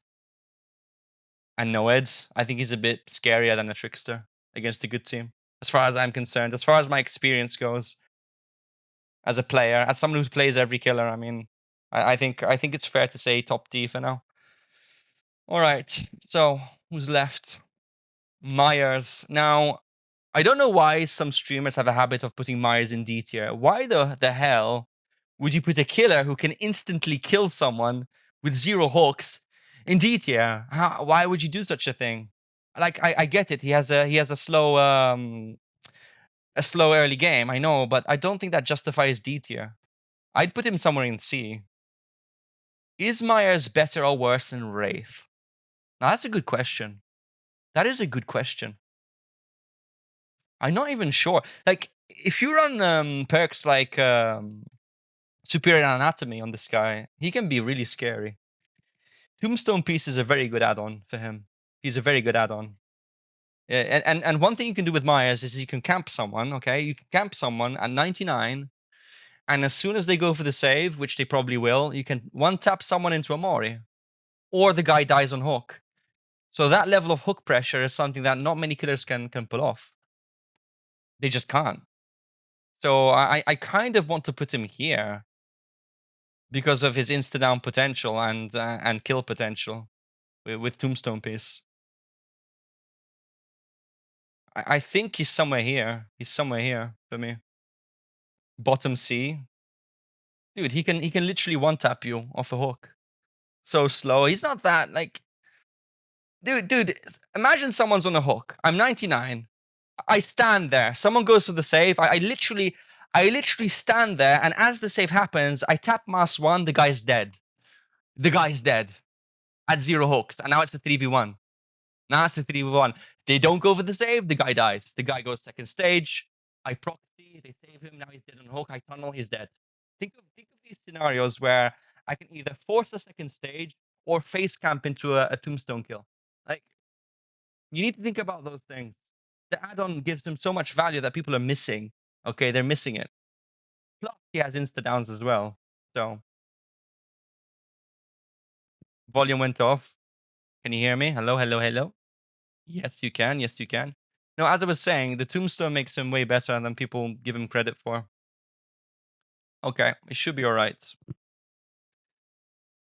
and Noeds, I think he's a bit scarier than a Trickster against a good team. As far as I'm concerned, as far as my experience goes, as a player, as someone who plays every killer, I mean, I think it's fair to say top D for now. All right, so who's left? Myers. Now, I don't know why some streamers have a habit of putting Myers in D tier. Why the hell would you put a killer who can instantly kill someone with 0 hooks in D tier? Why would you do such a thing? Like, I get it. He has a slow early game, I know, but I don't think that justifies D tier. I'd put him somewhere in C. Is Myers better or worse than Wraith? Now, that's a good question. That is a good question. I'm not even sure. Like, if you run perks like Superior Anatomy on this guy, he can be really scary. Tombstone Piece is a very good add-on for him. He's a very good add-on. Yeah, and one thing you can do with Myers is you can camp someone, okay? You can camp someone at 99, and as soon as they go for the save, which they probably will, you can one-tap someone into a Mori. Or the guy dies on hook. So that level of hook pressure is something that not many killers can pull off. They just can't. So I kind of want to put him here because of his insta-down potential and kill potential with Tombstone Piece. I think he's somewhere here. He's somewhere here for me. Bottom C. Dude, he can literally one-tap you off a hook. So slow. He's not that, like... Dude, imagine someone's on a hook. I'm 99. I stand there. Someone goes for the save. I literally stand there, and as the save happens, I tap mass 1, the guy's dead. The guy's dead. At 0 hooks. And now it's a 3v1. Now it's a 3v1. They don't go for the save, the guy dies. The guy goes second stage. I proxy, they save him, now he's dead on hook. I tunnel, he's dead. Think of these scenarios where I can either force a second stage or face camp into a tombstone kill. Like, you need to think about those things. The add-on gives them so much value that people are missing. Okay, they're missing it. Plus, he has insta-downs as well. So, volume went off. Can you hear me? Hello, hello, hello? Yes, you can. Yes, you can. No, as I was saying, the tombstone makes him way better than people give him credit for. Okay, it should be all right.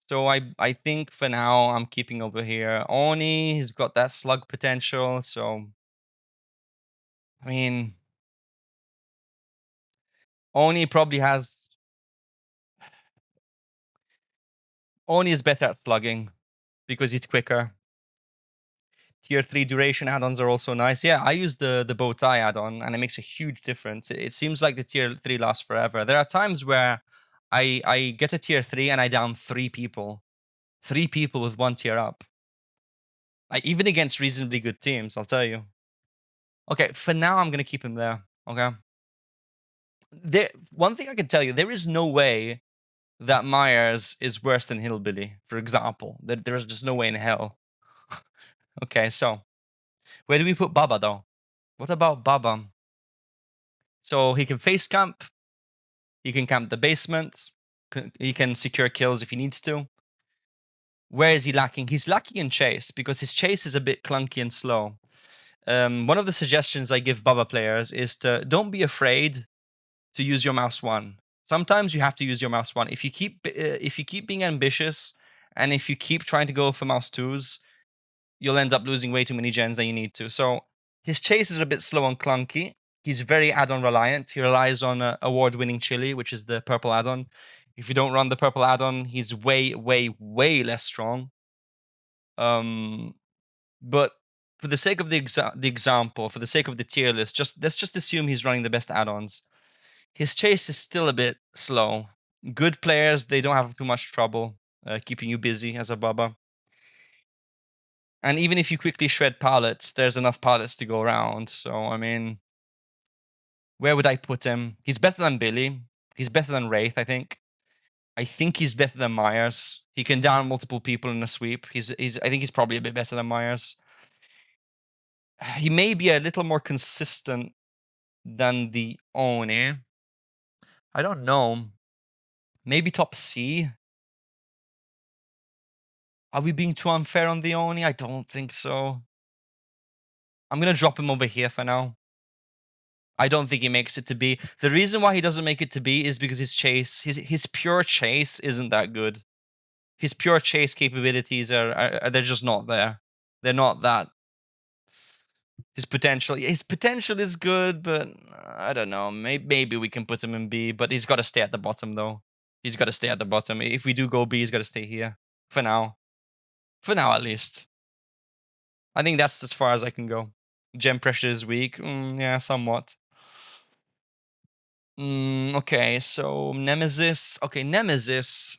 So I think for now I'm keeping over here. Oni, he's got that slug potential, so... I mean... Oni probably has... Oni is better at slugging because he's quicker. Tier 3 duration add-ons are also nice. Yeah, I use the bow tie add-on, and it makes a huge difference. It seems like the tier 3 lasts forever. There are times where I get a tier 3 and I down 3 people. 3 people with 1 tier up. Like, even against reasonably good teams, I'll tell you. Okay, for now, I'm going to keep him there. Okay? One thing I can tell you, there is no way that Myers is worse than Hillbilly, for example. There's just no way in hell. Okay, so where do we put Bubba, though? What about Bubba? So he can face camp. He can camp the basement. He can secure kills if he needs to. Where is he lacking? He's lacking in chase because his chase is a bit clunky and slow. One of the suggestions I give Bubba players is to don't be afraid to use your mouse 1. Sometimes you have to use your mouse 1. If you keep being ambitious and if you keep trying to go for mouse 2s, you'll end up losing way too many gens than you need to. So his chase is a bit slow and clunky. He's very add-on reliant. He relies on award-winning chili, which is the purple add-on. If you don't run the purple add-on, he's way, way, way less strong. But for the sake of the example, for the sake of the tier list, let's just assume he's running the best add-ons. His chase is still a bit slow. Good players, they don't have too much trouble keeping you busy as a Bubba. And even if you quickly shred pallets, there's enough pallets to go around. So, I mean, where would I put him? He's better than Billy. He's better than Wraith, I think. I think he's better than Myers. He can down multiple people in a sweep. I think he's probably a bit better than Myers. He may be a little more consistent than the Oni. I don't know. Maybe top C? Are we being too unfair on the Oni? I don't think so. I'm going to drop him over here for now. I don't think he makes it to B. The reason why he doesn't make it to B is because his chase, his pure chase isn't that good. His pure chase capabilities are they're just not there. They're not that. His potential is good, but I don't know. Maybe we can put him in B, but he's got to stay at the bottom, though. He's got to stay at the bottom. If we do go B, he's got to stay here. For now. For now, at least. I think that's as far as I can go. Gem pressure is weak. Yeah, somewhat. Okay, so Nemesis. Okay, Nemesis.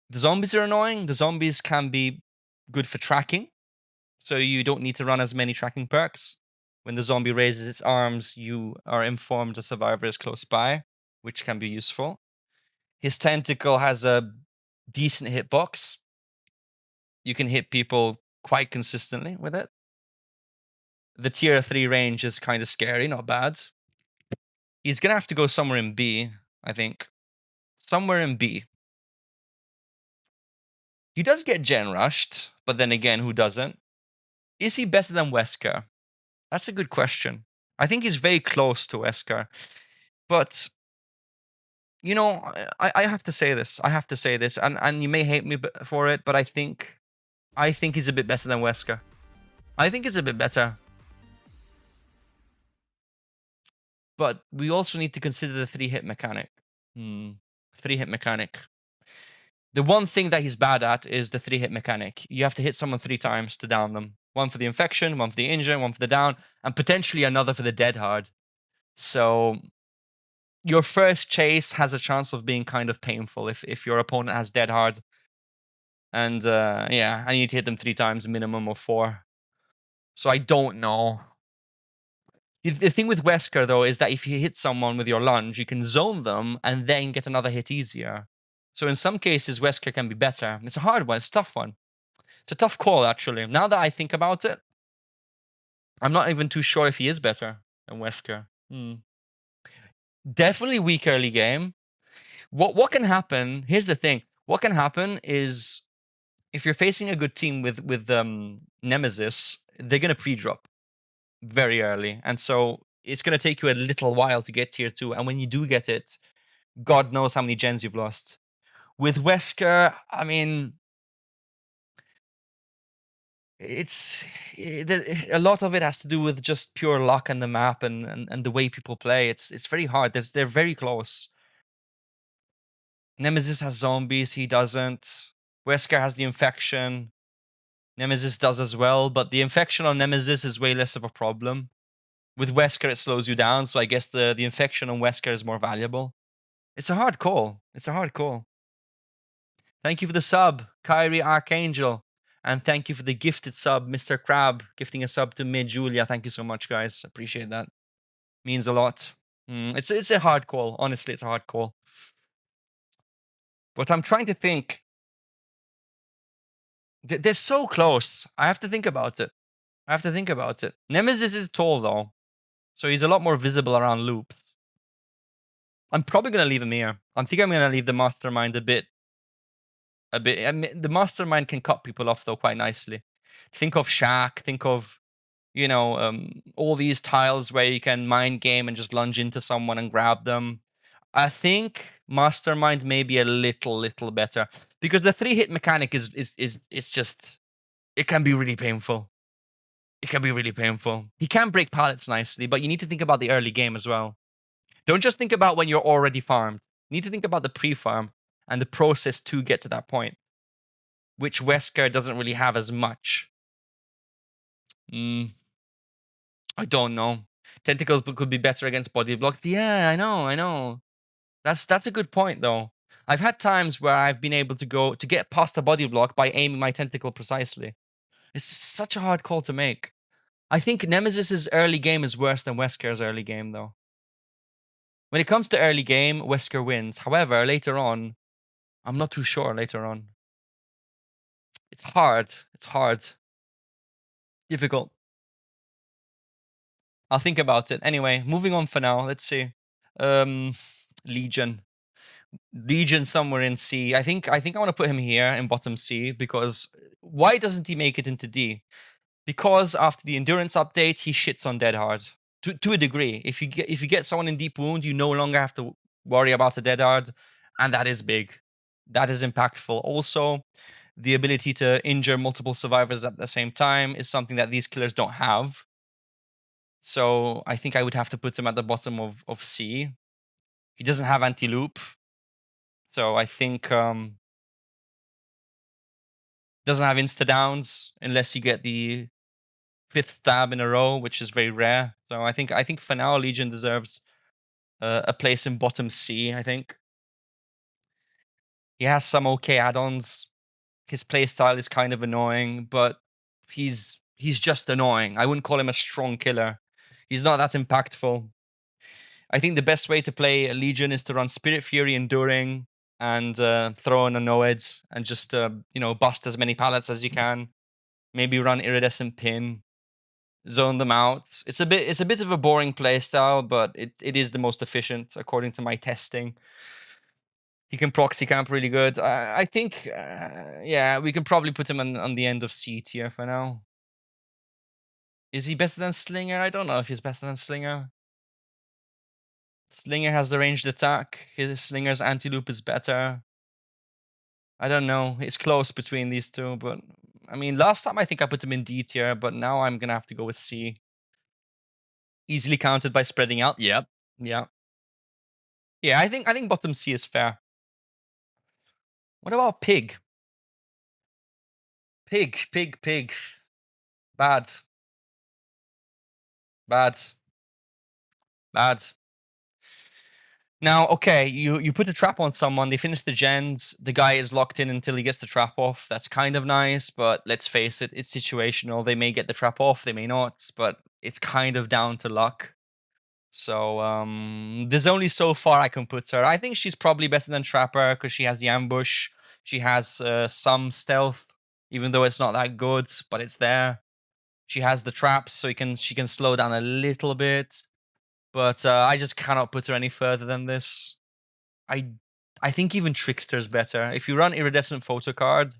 The zombies are annoying. The zombies can be good for tracking. So you don't need to run as many tracking perks. When the zombie raises its arms, you are informed the survivor is close by, which can be useful. His tentacle has a decent hitbox. You can hit people quite consistently with it. The tier 3 range is kind of scary, not bad. He's going to have to go somewhere in B, I think. Somewhere in B. He does get gen rushed, but then again, who doesn't? Is he better than Wesker? That's a good question. I think he's very close to Wesker. But, you know, I have to say this. I have to say this. And you may hate me for it, but I think he's a bit better than Wesker. I think he's a bit better. But we also need to consider the 3-hit mechanic. 3-hit mechanic. The one thing that he's bad at is the 3-hit mechanic. You have to hit someone 3 times to down them. One for the infection, one for the injure, one for the down, and potentially another for the dead hard. So your first chase has a chance of being kind of painful if your opponent has dead hard. And yeah, I need to hit them 3 times minimum or 4. So I don't know. The thing with Wesker, though, is that if you hit someone with your lunge, you can zone them and then get another hit easier. So in some cases, Wesker can be better. It's a hard one. It's a tough one. It's a tough call, actually. Now that I think about it, I'm not even too sure if he is better than Wesker. Definitely weak early game. What can happen? Here's the thing. What can happen is if you're facing a good team with Nemesis, they're gonna pre-drop very early, and so it's gonna take you a little while to get tier 2. And when you do get it, God knows how many gens you've lost. With Wesker, I mean, it's a lot of it has to do with just pure luck and the map and the way people play. It's very hard. They're very close. Nemesis has zombies, he doesn't. Wesker has the infection. Nemesis does as well, but the infection on Nemesis is way less of a problem. With Wesker, it slows you down, so I guess the infection on Wesker is more valuable. It's a hard call. It's a hard call. Thank you for the sub, Kyrie Archangel. And thank you for the gifted sub, Mr. Crab, gifting a sub to Mid Julia. Thank you so much, guys. Appreciate that. Means a lot. It's a hard call. Honestly, it's a hard call. But I'm trying to think. They're so close. I have to think about it. Nemesis is tall, though. So he's a lot more visible around loops. I'm probably going to leave him here. I think I'm going to leave the Mastermind a bit. I mean, the Mastermind can cut people off, though, quite nicely. Think of Shaq. Think of, you know, all these tiles where you can mind game and just lunge into someone and grab them. I think Mastermind may be a little better. Because the 3-hit mechanic is just... It can be really painful. It can be really painful. He can break pallets nicely, but you need to think about the early game as well. Don't just think about when you're already farmed. You need to think about the pre-farm and the process to get to that point, which Wesker doesn't really have as much. I don't know. Tentacle could be better against body block. Yeah, I know. That's a good point, though. I've had times where I've been able to get past a body block by aiming my tentacle precisely. It's such a hard call to make. I think Nemesis's early game is worse than Wesker's early game, though. When it comes to early game, Wesker wins. However, later on, I'm not too sure later on. It's hard. Difficult. I'll think about it. Anyway, moving on for now. Let's see. Legion somewhere in C. I think I want to put him here in bottom C, because why doesn't he make it into D? Because after the endurance update, he shits on dead hard. To a degree. If you get someone in deep wound, you no longer have to worry about the dead hard, and that is big. That is impactful. Also, the ability to injure multiple survivors at the same time is something that these killers don't have. So I think I would have to put him at the bottom of C. He doesn't have anti-loop. So I think doesn't have insta-downs unless you get the 5th stab in a row, which is very rare. So I think for now, Legion deserves a place in bottom C, I think. He has some okay add-ons. His playstyle is kind of annoying, but he's just annoying. I wouldn't call him a strong killer. He's not that impactful. I think the best way to play a Legion is to run Spirit Fury Enduring and throw in a Noed and just bust as many pallets as you can. Maybe run Iridescent Pin, zone them out. It's a bit of a boring playstyle, but it is the most efficient according to my testing. He can proxy camp really good. I think, yeah, we can probably put him on the end of C tier for now. Is he better than Slinger? I don't know if he's better than Slinger. Slinger has the ranged attack. His Slinger's anti-loop is better. I don't know. It's close between these two, but I mean, last time I think I put him in D tier, but now I'm gonna have to go with C. Easily counted by spreading out. Yep. Yeah. Yeah, I think bottom C is fair. What about pig? Pig. Bad. Now, okay, you put a trap on someone, they finish the gens, the guy is locked in until he gets the trap off. That's kind of nice, but let's face it, it's situational. They may get the trap off, they may not, but it's kind of down to luck. So, there's only so far I can put her. I think she's probably better than Trapper because she has the ambush. She has some stealth, even though it's not that good, but it's there. She has the trap, so she can slow down a little bit. But I just cannot put her any further than this. I think even Trickster's better. If you run Iridescent Photo Card,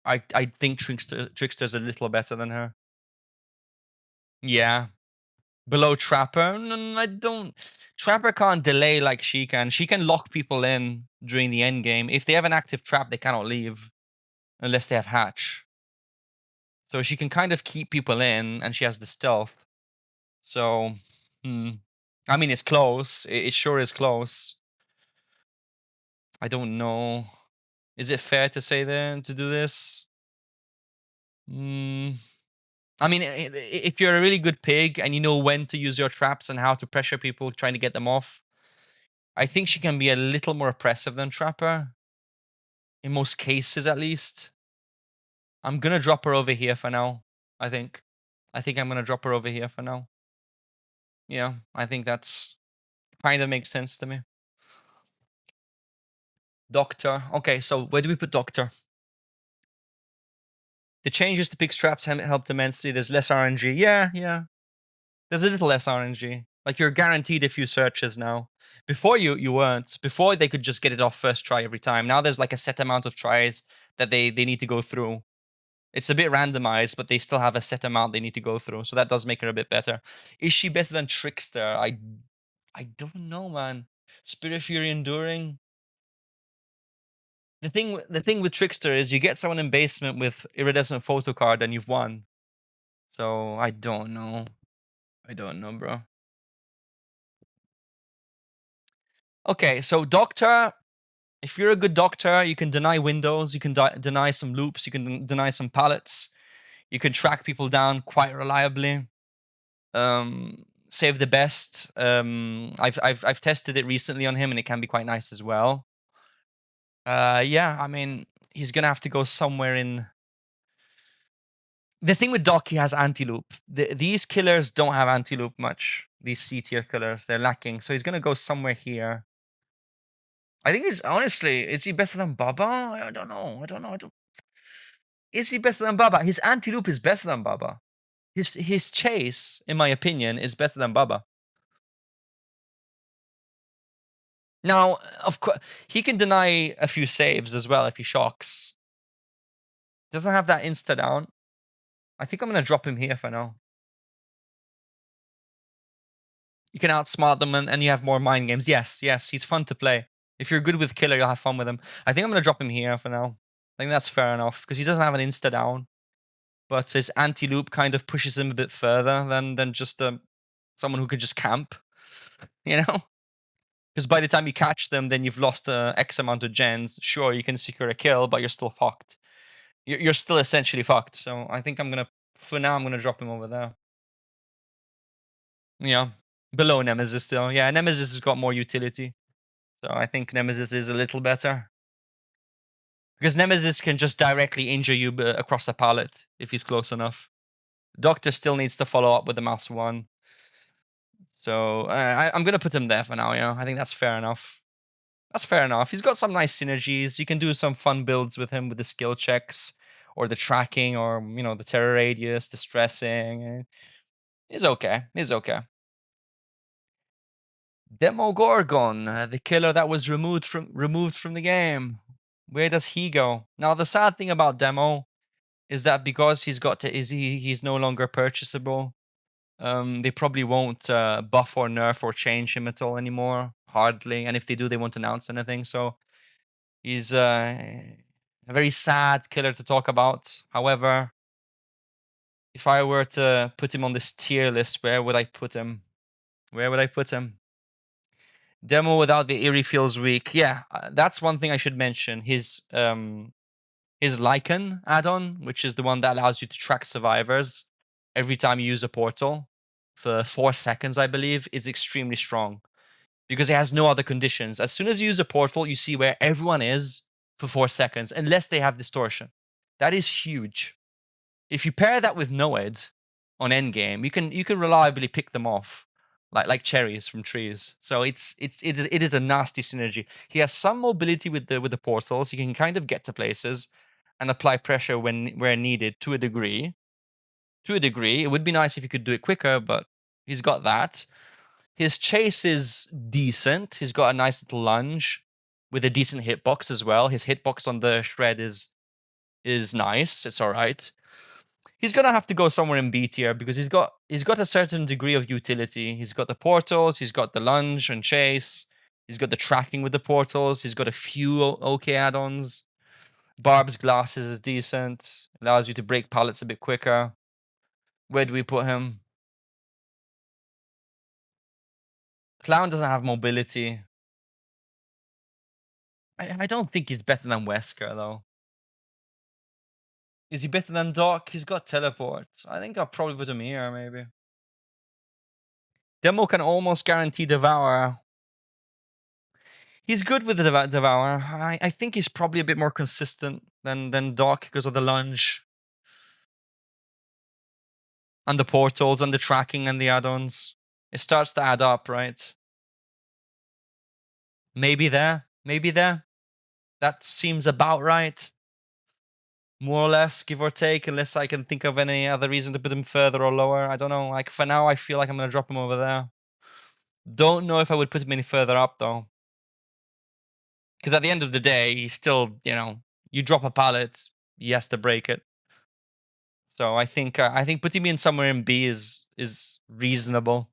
I think Trickster's a little better than her. Yeah. Below Trapper, I don't. Trapper can't delay like she can. She can lock people in during the end game. If they have an active trap, they cannot leave unless they have hatch. So she can kind of keep people in, and she has the stealth. So, I mean, it's close. It sure is close. I don't know. Is it fair to say then to do this? I mean, if you're a really good pig and you know when to use your traps and how to pressure people trying to get them off, I think she can be a little more oppressive than Trapper. In most cases, at least. I'm gonna drop her over here for now, I think. I think I'm gonna drop her over here for now. Yeah, I think that's kind of makes sense to me. Doctor. Okay, so where do we put Doctor? The changes to pig's traps helped immensely. There's less RNG. Yeah. There's a little less RNG. Like, you're guaranteed a few searches now. Before you weren't. Before they could just get it off first try every time. Now there's like a set amount of tries that they need to go through. It's a bit randomized, but they still have a set amount they need to go through. So that does make her a bit better. Is she better than Trickster? I don't know, man. Spirit Fury Enduring. The thing with Trickster is you get someone in basement with Iridescent Photo Card and you've won. So I don't know. I don't know, bro. Okay, so Doctor, if you're a good Doctor, you can deny windows, you can deny some loops, you can deny some pallets, you can track people down quite reliably. Save the best. I've tested it recently on him, and it can be quite nice as well. Yeah, I mean, he's gonna have to go somewhere in. The thing with Doc, he has anti-loop. These killers don't have anti-loop much. These C-tier killers, they're lacking. So he's gonna go somewhere here. I think he's honestly, is he better than Bubba? I don't know. Is he better than Bubba? His anti-loop is better than Bubba. His chase, in my opinion, is better than Bubba. Now, of course, he can deny a few saves as well if he shocks. Doesn't have that insta down. I think I'm gonna drop him here for now. You can outsmart them and you have more mind games. Yes, he's fun to play. If you're good with killer, you'll have fun with him. I think I'm gonna drop him here for now. I think that's fair enough because he doesn't have an insta down, but his anti-loop kind of pushes him a bit further than just someone who could just camp, you know? Because by the time you catch them, then you've lost X amount of gens. Sure, you can secure a kill, but you're still fucked. You're still essentially fucked. So I think for now, I'm gonna drop him over there. Yeah, below Nemesis still. Yeah, Nemesis has got more utility. So I think Nemesis is a little better. Because Nemesis can just directly injure you across the pallet if he's close enough. Doctor still needs to follow up with the mouse one. So I'm going to put him there for now, yeah. I think that's fair enough. That's fair enough. He's got some nice synergies. You can do some fun builds with him with the skill checks or the tracking or, the terror radius, the stressing. He's okay. He's okay. Demogorgon, the killer that was removed from the game. Where does he go? Now, the sad thing about Demo is that because he's no longer purchasable, they probably won't buff or nerf or change him at all anymore. Hardly. And if they do, they won't announce anything. So he's a very sad killer to talk about. However, if I were to put him on this tier list, where would I put him? Demo without the eerie feels weak. Yeah, that's one thing I should mention. His Lycan add-on, which is the one that allows you to track survivors every time you use a portal for 4 seconds, I believe, is extremely strong because it has no other conditions. As soon as you use a portal, you see where everyone is for 4 seconds, unless they have distortion. That is huge. If you pair that with Noed on endgame, you can reliably pick them off like cherries from trees. So it is a nasty synergy. He has some mobility with the portals. He can kind of get to places and apply pressure where needed to a degree. To a degree, it would be nice if he could do it quicker, but he's got that. His chase is decent. He's got a nice little lunge with a decent hitbox as well. His hitbox on the shred is nice. It's all right. He's gonna have to go somewhere in B tier because he's got a certain degree of utility. He's got the portals, he's got the lunge and chase, he's got the tracking with the portals, he's got a few okay add-ons. Barb's glasses is decent, allows you to break pallets a bit quicker. Where do we put him? Clown doesn't have mobility. I don't think he's better than Wesker though. Is he better than Doc? He's got teleport. I think I'll probably put him here, maybe. Demo can almost guarantee Devour. He's good with the Devour. I think he's probably a bit more consistent than Doc because of the lunge. And the portals and the tracking and the add-ons. It starts to add up, right? Maybe there. Maybe there. That seems about right. More or less, give or take, unless I can think of any other reason to put him further or lower. I don't know. Like, for now, I feel like I'm going to drop him over there. Don't know if I would put him any further up, though. Because at the end of the day, he's still, you drop a pallet, he has to break it. So I think putting me in somewhere in B is reasonable.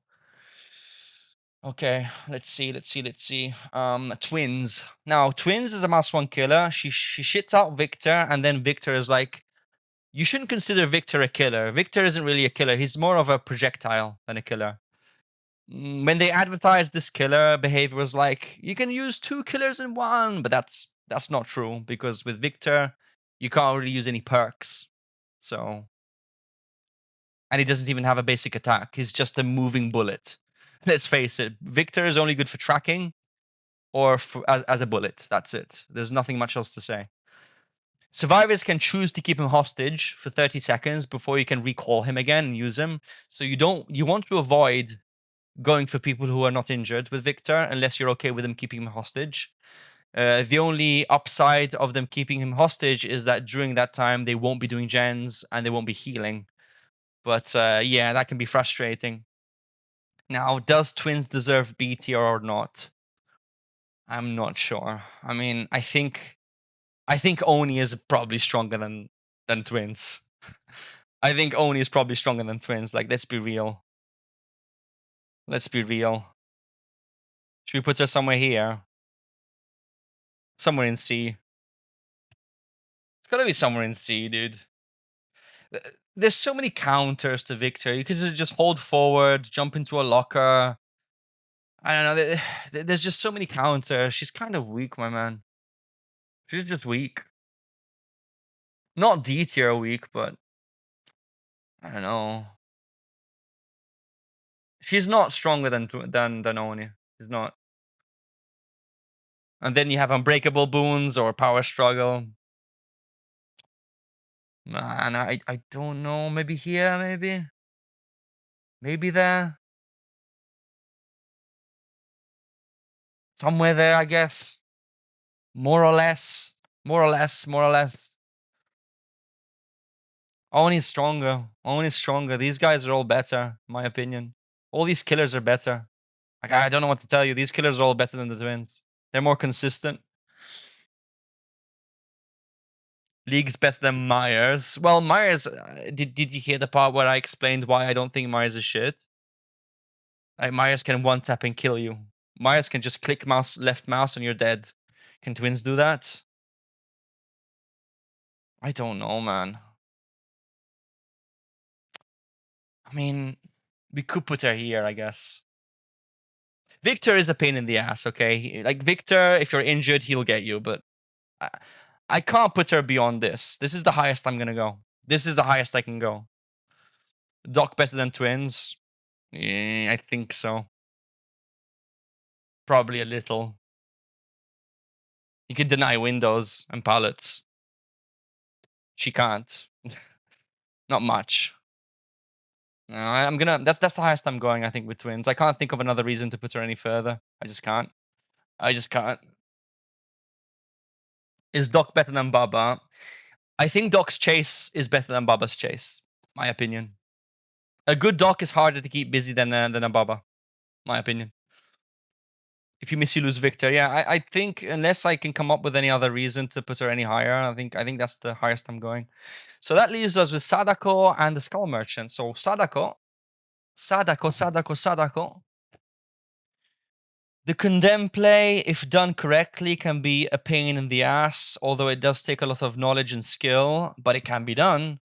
Okay, let's see. Twins. Now, Twins is a -1 killer. She shits out Victor, and then Victor is like, you shouldn't consider Victor a killer. Victor isn't really a killer. He's more of a projectile than a killer. When they advertised this killer, behavior was like, you can use 2 killers in one, but that's not true because with Victor, you can't really use any perks. So, and he doesn't even have a basic attack. He's just a moving bullet. Let's face it, Victor is only good for tracking or as a bullet. That's it. There's nothing much else to say. Survivors can choose to keep him hostage for 30 seconds before you can recall him again and use him. So you want to avoid going for people who are not injured with Victor unless you're okay with them keeping him hostage. The only upside of them keeping him hostage is that during that time they won't be doing gens and they won't be healing. But yeah, that can be frustrating. Now, does Twins deserve B tier or not? I'm not sure. I mean, I think Oni is probably stronger than Twins. I think Oni is probably stronger than Twins. Like, let's be real. Let's be real. Should we put her somewhere here? Somewhere in C. It's gotta be somewhere in C, dude. There's so many counters to Victor. You could just hold forward, jump into a locker. I don't know. There's just so many counters. She's kind of weak, my man. She's just weak. Not D tier weak, but I don't know. She's not stronger than Oni. She's not. And then you have unbreakable boons or power struggle. Man, I don't know. Maybe here, maybe. Maybe there. Somewhere there, I guess. More or less. More or less. More or less. Oni's stronger. Oni's stronger. These guys are all better, in my opinion. All these killers are better. Like, I don't know what to tell you. These killers are all better than the Twins. They're more consistent. League's better than Myers. Well, Myers, did you hear the part where I explained why I don't think Myers is shit? Like, Myers can one tap and kill you. Myers can just click left mouse and you're dead. Can Twins do that? I don't know, man. I mean, we could put her here, I guess. Victor is a pain in the ass, okay? Like, Victor, if you're injured, he'll get you, but I can't put her beyond this. This is the highest I'm gonna go. This is the highest I can go. Doc better than Twins? I think so. Probably a little. You can deny windows and pallets. She can't. Not much. No, I'm gonna. That's the highest I'm going. I think with Twins. I can't think of another reason to put her any further. I just can't. I just can't. Is Doc better than Bubba? I think Doc's chase is better than Bubba's chase. My opinion. A good Doc is harder to keep busy than a Bubba. My opinion. If you miss, you lose Victor. Yeah, I think unless I can come up with any other reason to put her any higher, I think that's the highest I'm going. So that leaves us with Sadako and the Skull Merchant. So Sadako. The condemn play, if done correctly, can be a pain in the ass, although it does take a lot of knowledge and skill, but it can be done.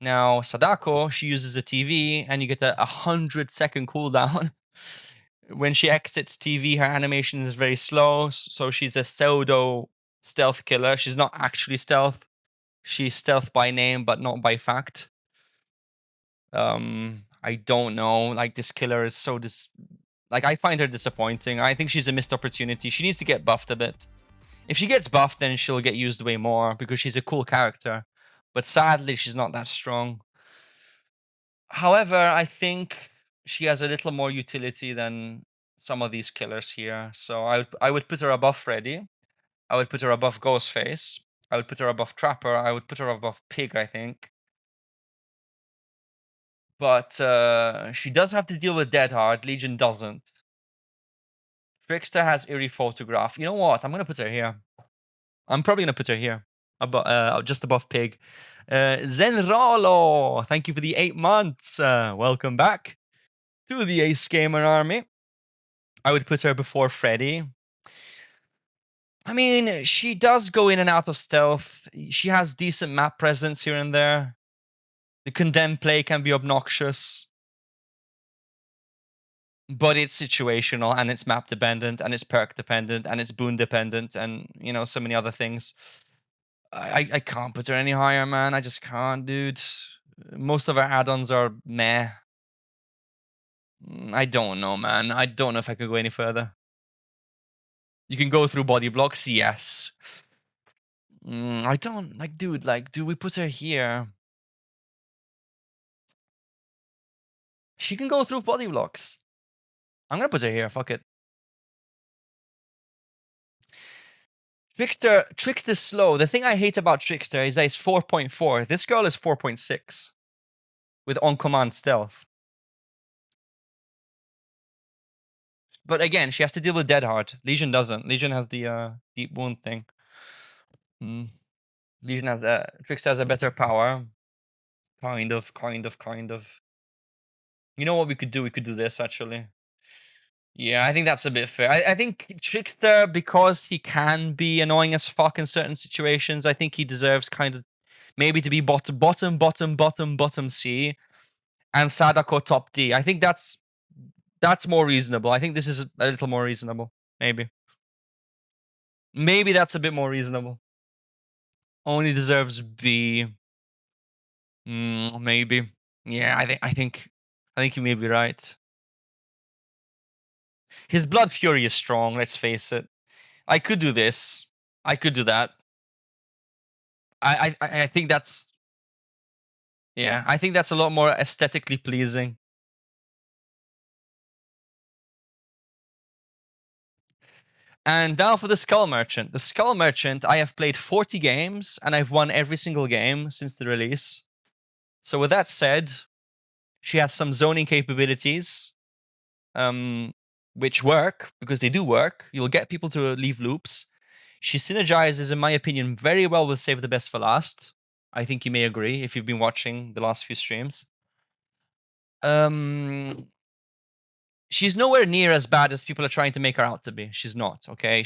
Now, Sadako, she uses a TV, and you get a 100-second cooldown. When she exits TV, her animation is very slow, so she's a pseudo stealth killer. She's not actually stealth. She's stealth by name, but not by fact. I don't know. Like, this killer is so like, I find her disappointing. I think she's a missed opportunity. She needs to get buffed a bit. If she gets buffed, then she'll get used way more because she's a cool character. But sadly, she's not that strong. However, I think she has a little more utility than some of these killers here. So I would put her above Freddy. I would put her above Ghostface. I would put her above Trapper. I would put her above Pig, I think. But she does have to deal with Dead Hard. Legion doesn't. Trickster has eerie photograph. You know what? I'm going to put her here. I'm probably going to put her here. Just above Pig. Zenrolo, thank you for the 8 months. Welcome back to the Ace Gamer Army. I would put her before Freddy. I mean, she does go in and out of stealth. She has decent map presence here and there. The condemn play can be obnoxious. But it's situational, and it's map dependent, and it's perk dependent, and it's boon dependent, and, you know, so many other things. I can't put her any higher, man. I just can't, dude. Most of her add-ons are meh. I don't know, man. I don't know if I could go any further. You can go through body blocks, yes. I don't, like, dude, like, do we put her here? She can go through body blocks. I'm gonna put her here, fuck it. Trickster's slow. The thing I hate about Trickster is that it's 4.4. This girl is 4.6 with on-command stealth. But again, she has to deal with Dead Hard. Legion doesn't. Legion has the deep wound thing. Legion has Trickster has a better power. Kind of. You know what we could do? We could do this, actually. Yeah, I think that's a bit fair. I think Trickster, because he can be annoying as fuck in certain situations, I think he deserves kind of maybe to be bottom C, and Sadako top D. I think that's more reasonable. I think this is a little more reasonable. Maybe that's a bit more reasonable. Only deserves B. Maybe. Yeah, I think you may be right. His Blood Fury is strong, let's face it. I could do this. I could do that. I think that's... Yeah, I think that's a lot more aesthetically pleasing. And now for the Skull Merchant. The Skull Merchant, I have played 40 games, and I've won every single game since the release. So with that said, she has some zoning capabilities, which work, because they do work. You'll get people to leave loops. She synergizes, in my opinion, very well with Save the Best for Last. I think you may agree if you've been watching the last few streams. She's nowhere near as bad as people are trying to make her out to be. She's not, okay?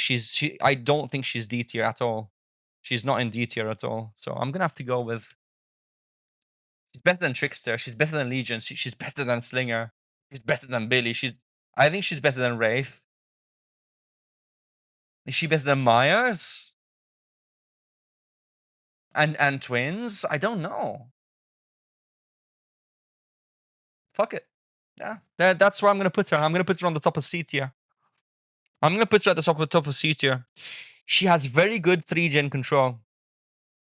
I don't think she's D tier at all. She's not in D tier at all. So I'm gonna have to go with... She's better than Trickster. She's better than Legion. She's better than Slinger. She's better than Billy. I think she's better than Wraith. Is she better than Myers? And twins? I don't know. Fuck it. Yeah, that's where I'm gonna put her. I'm gonna put her on the top of C tier. I'm gonna put her at the top of C tier. She has very good 3-gen control.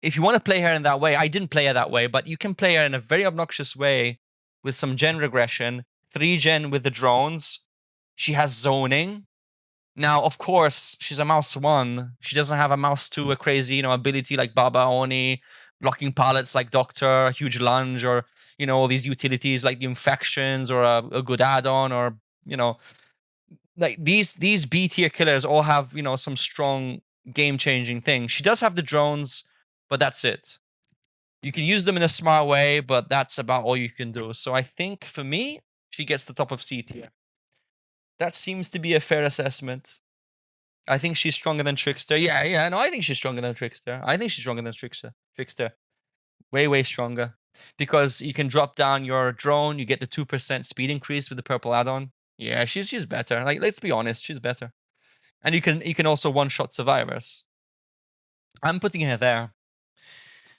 If you want to play her in that way, I didn't play her that way, but you can play her in a very obnoxious way with some gen regression, 3-gen with the drones. She has zoning. Now, of course, she's a mouse 1. She doesn't have a mouse 2, a crazy, ability like Bubba, Oni, blocking pallets like Doctor, a huge lunge, or, all these utilities like the infections or a good add-on, or, like these B tier killers all have, some strong game-changing things. She does have the drones, but that's it. You can use them in a smart way, but that's about all you can do. So I think, for me, she gets the top of C tier. That seems to be a fair assessment. I think she's stronger than Trickster. Yeah, no, I think she's stronger than Trickster. I think she's stronger than Trickster. Way, way stronger. Because you can drop down your drone, you get the 2% speed increase with the purple add-on. Yeah, she's better. Like, let's be honest, she's better. And you can also one-shot survivors. I'm putting her there.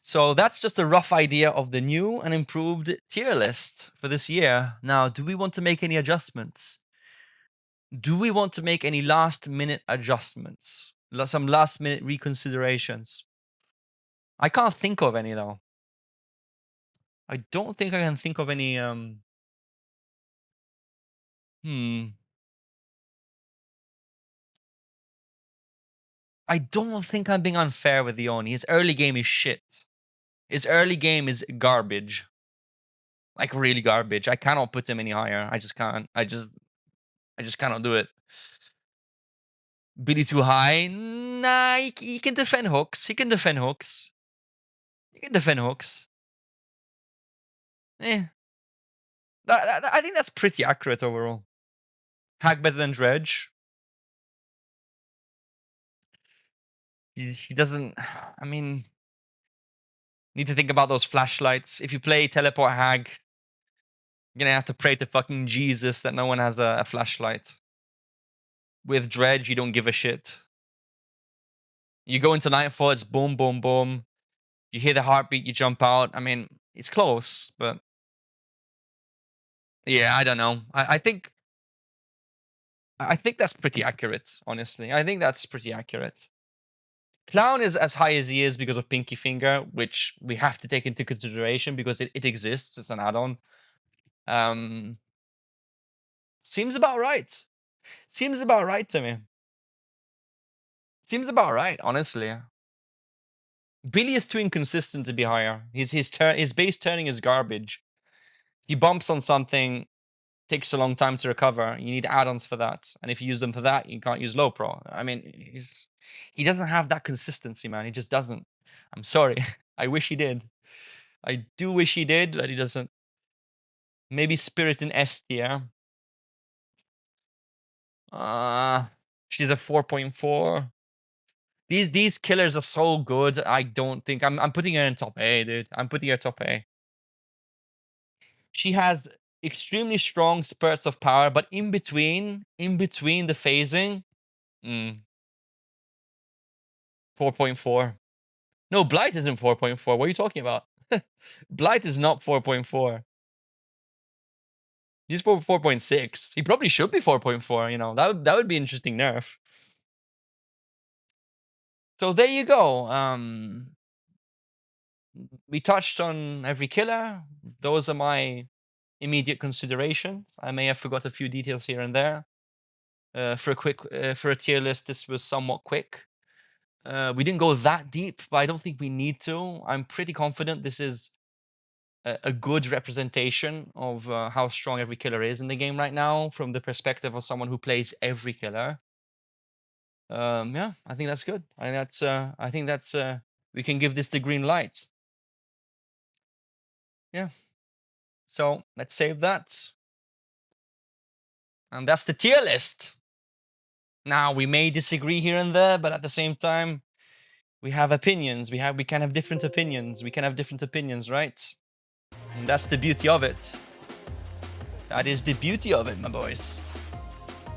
So that's just a rough idea of the new and improved tier list for this year. Now, do we want to make any adjustments? Do we want to make any last-minute adjustments? Some last-minute reconsiderations? I can't think of any, though. I don't think I can think of any, I don't think I'm being unfair with the Oni. His early game is shit. His early game is garbage. Like, really garbage. I cannot put him any higher. I just can't. I just cannot do it. Billy too high? Nah, he can defend hooks. He can defend hooks. He can defend hooks. I think that's pretty accurate overall. Hack better than Dredge. He doesn't... I mean... Need to think about those flashlights. If you play Teleport Hag, you're gonna have to pray to fucking Jesus that no one has a flashlight. With Dredge, you don't give a shit. You go into Nightfall, it's boom, boom, boom. You hear the heartbeat, you jump out. I mean, it's close, but... Yeah, I don't know. I think that's pretty accurate, honestly. I think that's pretty accurate. Clown is as high as he is because of Pinky Finger, which we have to take into consideration because it exists. It's an add-on. Seems about right. Seems about right to me. Seems about right, honestly. Billy is too inconsistent to be higher. His base turning is garbage. He bumps on something, takes a long time to recover. You need add-ons for that. And if you use them for that, you can't use low pro. I mean, he doesn't have that consistency, man. He just doesn't. I'm sorry. I wish he did. I do wish he did, but he doesn't. Maybe Spirit in S tier. She's a 4.4. These killers are so good. I don't think I'm putting her in top A, dude. I'm putting her top A. She has extremely strong spurts of power, but in between the phasing, 4.4. No, Blight isn't 4.4. What are you talking about? Blight is not 4.4. He's 4.6. He probably should be 4.4. That would be interesting nerf. So there you go. We touched on every killer. Those are my immediate considerations. I may have forgot a few details here and there. For a tier list, this was somewhat quick. We didn't go that deep, but I don't think we need to. I'm pretty confident this is a good representation of how strong every killer is in the game right now, from the perspective of someone who plays every killer. Yeah, I think that's good. I think that's we can give this the green light. Yeah. So let's save that. And that's the tier list. Now, we may disagree here and there, but at the same time, we have opinions. We can have different opinions. We can have different opinions, right? And that's the beauty of it. That is the beauty of it, my boys.